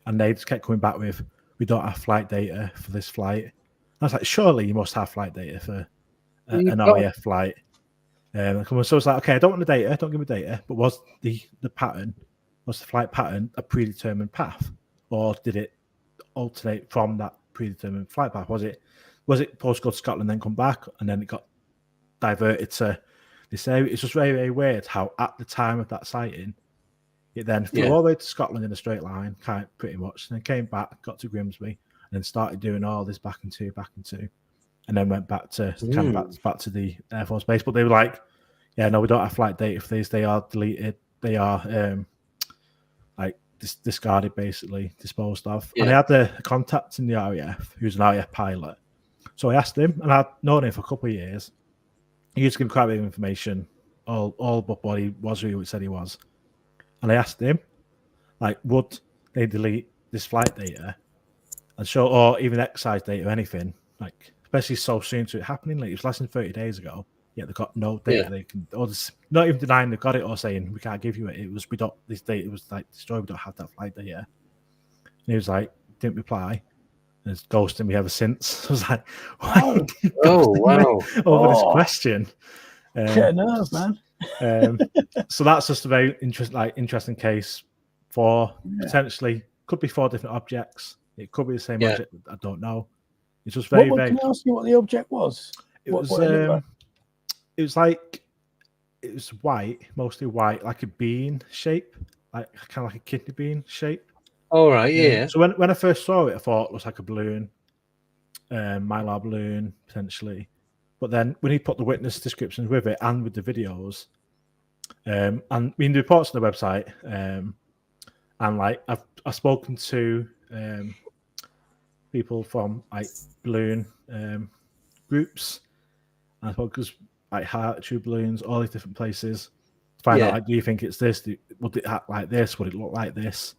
and they just kept coming back with, we don't have flight data for this flight. I was like, surely you must have flight data for an RAF flight. So I was like, okay, I don't want the data, don't give me data, but was the pattern, was the flight pattern a predetermined path, or did it alternate from that predetermined flight path? Was it postcode Scotland, then come back, and then it got diverted to this area? It's just very, very weird how at the time of that sighting, it then flew all the way to Scotland in a straight line, kind of pretty much, and then came back, got to Grimsby, and then started doing all this back and two, and then went back to back to the Air Force Base. But they were like, yeah, no, we don't have flight data for these. They are deleted. They are discarded, basically disposed of. And I had a contact in the RAF who's an RAF pilot. So I asked him, and I'd known him for a couple of years. He used to give quite a bit of information, all but what he was, who he said he was. And I asked him, like, would they delete this flight data and show, or even exercise data or anything, like, especially so soon to it happening? Like, it was less than 30 days ago. Yet they've got no data. They can, or not even denying they've got it, or saying we can't give you it. It was, we don't, this data was like destroyed. We don't have that flight data. And he was like, didn't reply. And it's ghosted me ever since. I was like, why wow, over this question. Get a nerve, man. So that's just a very interesting case for potentially, could be 4 different objects. It could be the same object. I don't know. It's just very vague. Can I ask you what the object was? It was white, mostly white, like a bean shape, like kind of like a kidney bean shape. All right, yeah. So when I first saw it, I thought it was like a balloon, mylar balloon potentially. But then when he put the witness descriptions with it and with the videos, and I mean the reports on the website, and like I've spoken to people from like balloon groups, and I spoke like heart tube balloons, all these different places to find out, like, do you think it's this? Would it act like this? Would it look like this?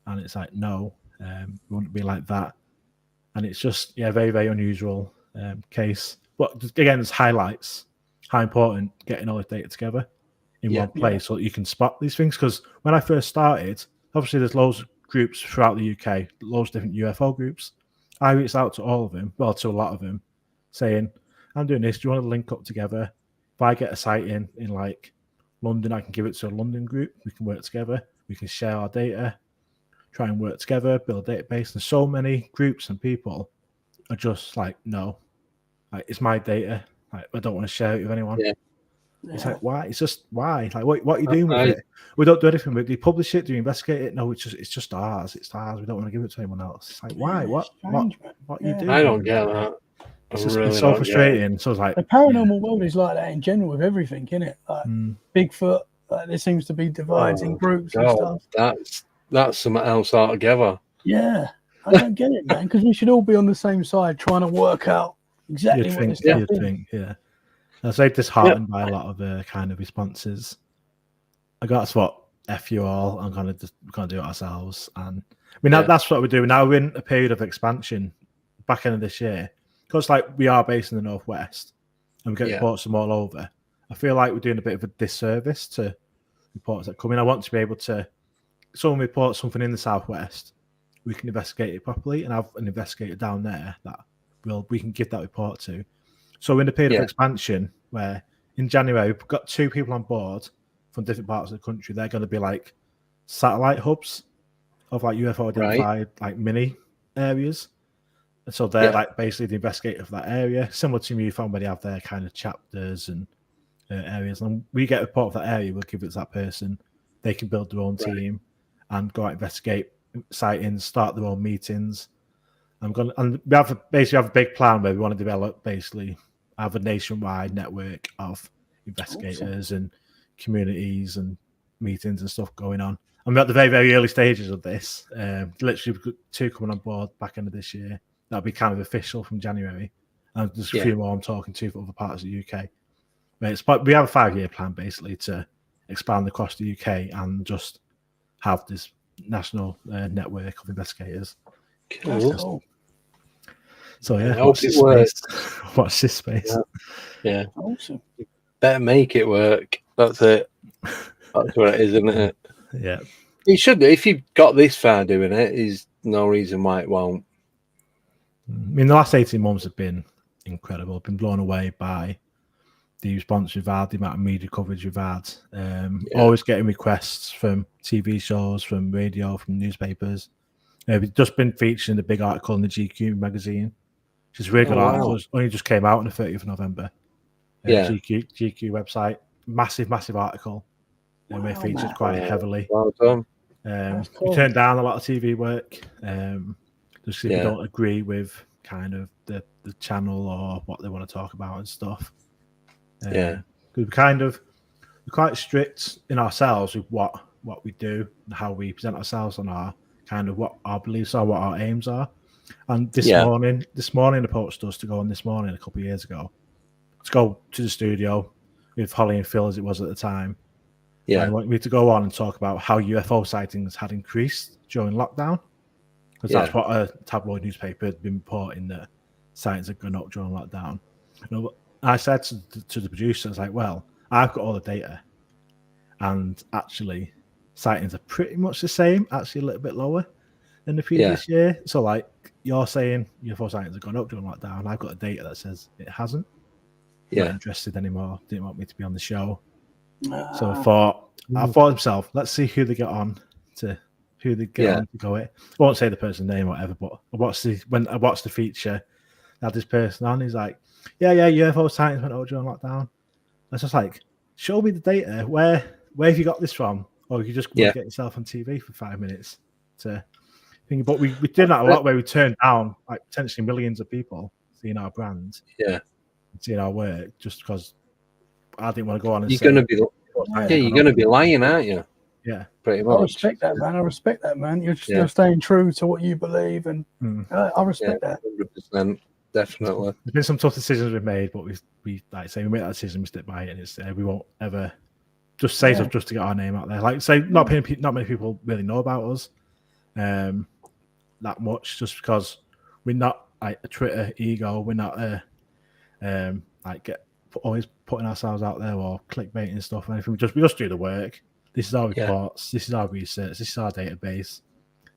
And it's like, no, it wouldn't be like that. And it's just, very, very unusual case. But again, it's highlights how important getting all the data together in one place so that you can spot these things. Because when I first started, obviously there's loads of groups throughout the UK, loads of different UFO groups. I reached out to all of them, well, to a lot of them, saying, I'm doing this. Do you want to link up together? If I get a sighting in like London, I can give it to a London group. We can work together. We can share our data, try and work together, build a database. And so many groups and people are just like, no, like, it's my data. Like, I don't want to share it with anyone. It's like, why? It's just why? Like, what are you doing with it? We don't do anything with it. Do you publish it? Do you investigate it? No, it's just ours. It's ours. We don't want to give it to anyone else. It's like, why? What are you doing? I don't get that. It's just been so frustrating. So it's like the paranormal world is like that in general with everything, isn't it? Like Bigfoot, like, there seems to be divides in groups and stuff. That's something else altogether. Yeah, I don't get it, man. Because we should all be on the same side, trying to work out exactly what this stuff is. I was very disheartened by a lot of kind of responses. I got, that's what, F you all. I'm gonna do it ourselves. And I mean that's what we're doing now. We're in a period of expansion back end of this year, because like we are based in the Northwest and we get reports from all over, I feel like we're doing a bit of a disservice to reports that come in. I want to be able to, someone reports something in the Southwest, we can investigate it properly and have an investigator down there that we can give that report to. So in the period of expansion, where in January we've got 2 people on board from different parts of the country, they're going to be like satellite hubs of like UFO identified like mini areas. And so they're like basically the investigator for that area, similar to MUFON where they have their kind of chapters and areas. And we get a report of that area, we'll give it to that person. They can build their own team and go out investigate sightings, start their own meetings. And we have a big plan where we want to develop have a nationwide network of investigators and communities and meetings and stuff going on. And we're at the very, very early stages of this. Literally, we've got 2 coming on board back end of this year. That'll be kind of official from January. And there's a few more I'm talking to for other parts of the UK. But we have a 5-year plan basically to expand across the UK and just have this national network of investigators. Cool. So yeah, watch this space. Watch this space. Yeah. Awesome. Better make it work. That's it. That's what it is, isn't it? Yeah. It should. If you've got this far doing it, there's no reason why it won't. I mean, the last 18 months have been incredible. I've been blown away by the response we've had, the amount of media coverage we've had. Always getting requests from TV shows, from radio, from newspapers. We've just been featured in a big article in the GQ magazine, which is a really good article. It only just came out on the 30th of November. GQ website, massive article. And we're featured quite heavily. Well done. We turned down a lot of TV work. Just if we don't agree with kind of the channel or what they want to talk about and stuff. Because we're quite strict in ourselves with what we do and how we present ourselves on our kind of what our beliefs are, what our aims are. And this morning approached us to go on this morning a couple of years ago. To go to the studio with Holly and Phil as it was at the time. Yeah. And wanted me to go on and talk about how UFO sightings had increased during lockdown. Because that's what a tabloid newspaper had been reporting, that sightings had gone up during lockdown. And I said to the producers, like, well, I've got all the data. And actually, sightings are pretty much the same, actually a little bit lower than the previous year. So, like, you're saying UFO sightings have gone up during lockdown. I've got the data that says it hasn't. Not interested anymore. Didn't want me to be on the show. So I thought myself, let's see who they get on to go it. I won't say the person's name or whatever, but when I watched the feature, I had this person on, he's like, UFO sightings went up during lockdown. I was just like, show me the data. Where have you got this from? Or you just get yourself on TV for 5 minutes to think. But we did that a lot, where we turned down like potentially millions of people seeing our brand. Seeing our work, just because I didn't want to go on and you're going to be lying, aren't you? Yeah, pretty much. I respect that, man. You're staying true to what you believe, and I respect that. 100%, definitely. There's been some tough decisions we've made, but we like I say, we make that decision, we stick by it, and it's we won't ever just say stuff just to get our name out there. Like say, not many people really know about us that much, just because we're not like a Twitter ego. We're not always putting ourselves out there or clickbaiting stuff or anything. We just do the work. This is our reports. This is our research. This is our database.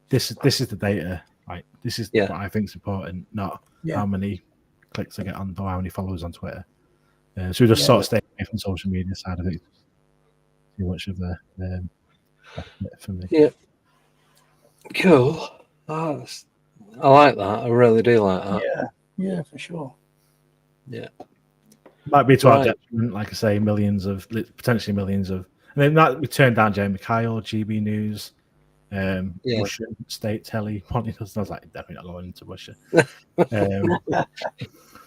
This is the data. Right. This is what I think is important, not how many clicks I get on or how many followers on Twitter. So we just sort of stay away from social media side of it. Too much of a for me. Yeah. Cool. I like that. I really do like that. Yeah, for sure. Yeah. Might be to our detriment, like I say, potentially millions of. And then we turned down Jamie Kyle, GB News, Russian State Telly. I was like, definitely not going into Russia. But yeah,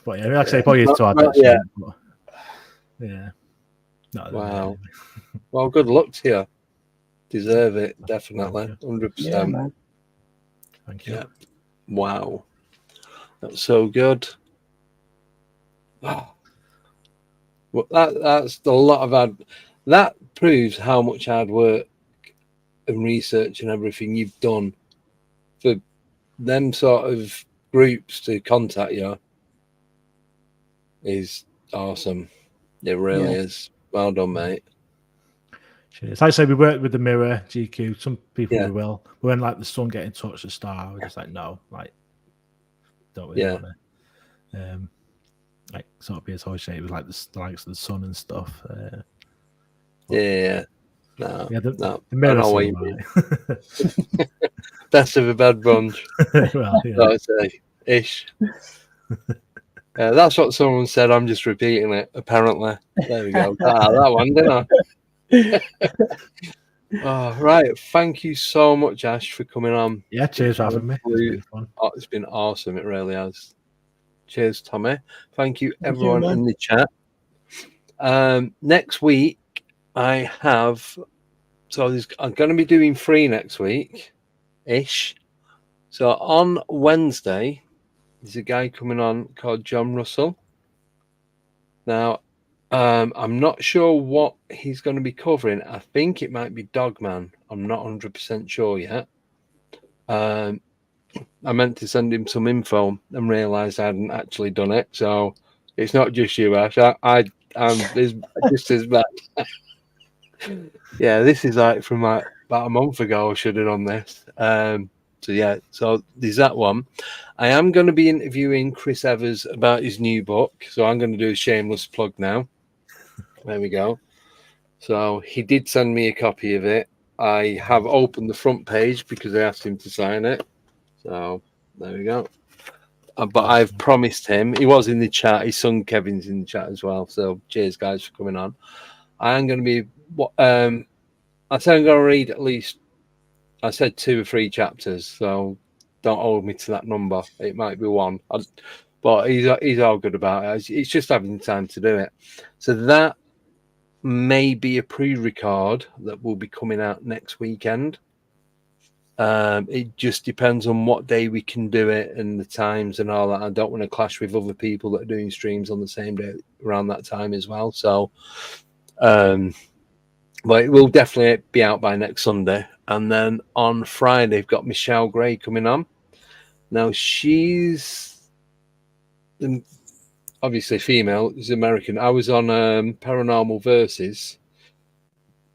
like I say, probably is to our detriment. Wow. Well, good luck to you. Deserve it, definitely. 100%. Yeah, man. Thank you. Yeah. Wow. That's so good. Wow. Well, that's a lot of that proves how much hard work and research and everything you've done for them sort of groups to contact you is awesome. It really is. Well done, mate. Cheers. Like I say, we worked with the Mirror, GQ. Some people Yeah. we will. But when like the Sun get in touch with Star, we're just like, no, like, don't really want to. Like sort of be associated with like the likes of the Sun and stuff. No, the I Mirror know what seem you right. mean. Best of a bad bunch. Well, yeah. I'd say, ish. That's what someone said. I'm just repeating it. Apparently, there we go. That one, didn't I? Oh, right. Thank you so much, Ash, for coming on. Yeah, cheers for having me. It's been fun. It's been awesome. It really has. Cheers, Tommy. Thank you, Thank everyone you, man. in the chat. Next week, I have. So I'm going to be doing 3 next week, ish. So on Wednesday, there's a guy coming on called John Russell. Now, I'm not sure what he's going to be covering. I think it might be Dogman. I'm not 100% sure yet. I meant to send him some info and realised I hadn't actually done it. So it's not just you, Ash. I'm just as bad. Yeah, this is like from like about a month ago. I should have done this. So there's that one. I am going to be interviewing Chris Evers about his new book. So I'm going to do a shameless plug now. There we go. So he did send me a copy of it. I have opened the front page because I asked him to sign it. So there we go. But I've promised him, he was in the chat, his son Kevin's in the chat as well. So cheers, guys, for coming on. I am going to be, I said I'm going to read at least, I said 2 or 3 chapters. So don't hold me to that number. It might be 1. But he's all good about it. It's just having time to do it. So that may be a pre-record that will be coming out next weekend. It just depends on what day we can do it and the times and all that. I don't want to clash with other people that are doing streams on the same day around that time as well. So, but it will definitely be out by next Sunday. And then on Friday, I've got Michelle Gray coming on. Now she's obviously female, is American. I was on Paranormal Versus,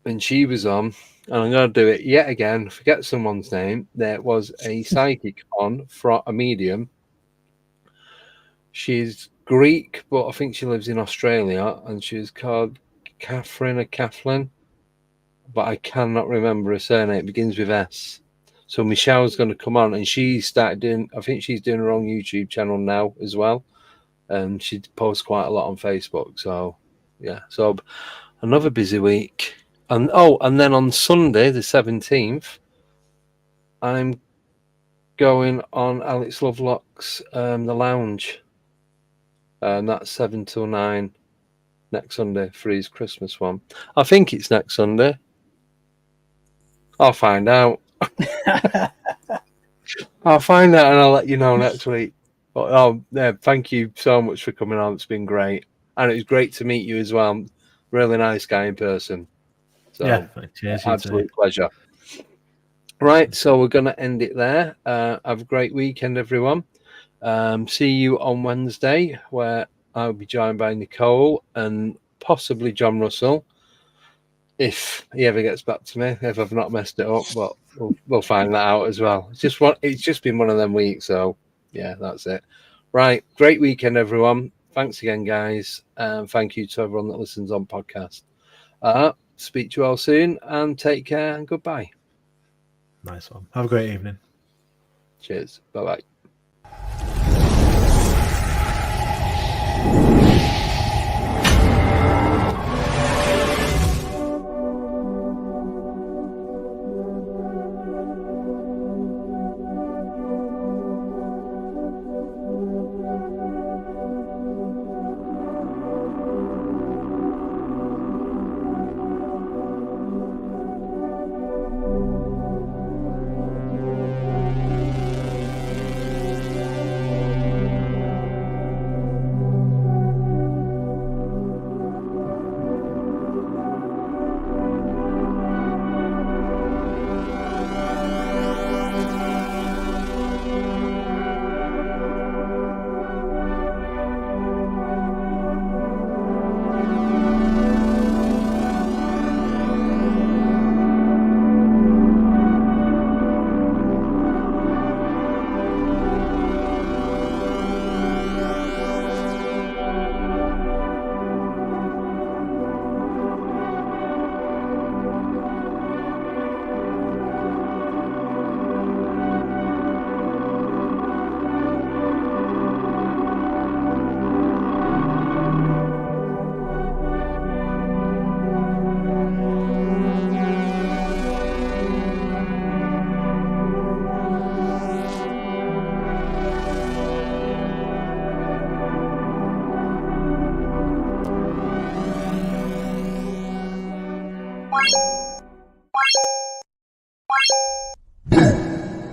and she was on. And I'm going to do it yet again. Forget someone's name. There was a psychic on, from a medium. She's Greek, but I think she lives in Australia. And she's called Catherine or Kathleen. But I cannot remember her surname. It begins with S. So Michelle's going to come on. And she started doing, I think she's doing her own YouTube channel now as well. And she posts quite a lot on Facebook. So, yeah. So another busy week. And then on Sunday, the 17th, I'm going on Alex Lovelock's The Lounge. And that's 7 till 9 next Sunday for his Christmas one. I think it's next Sunday. I'll find out. I'll find out and I'll let you know next week. But thank you so much for coming on. It's been great. And it was great to meet you as well. Really nice guy in person. So, yeah, cheers. Absolute pleasure. Right, so we're going to end it there. Have a great weekend, everyone. See you on Wednesday, where I'll be joined by Nicole and possibly John Russell, if he ever gets back to me, if I've not messed it up. But we'll find that out as well. It's just been one of them weeks, so yeah, that's it. Right, great weekend, everyone. Thanks again, guys. Thank you to everyone that listens on podcast. Speak to you all soon, and take care and goodbye. Nice one. Have a great evening. Cheers. Bye-bye.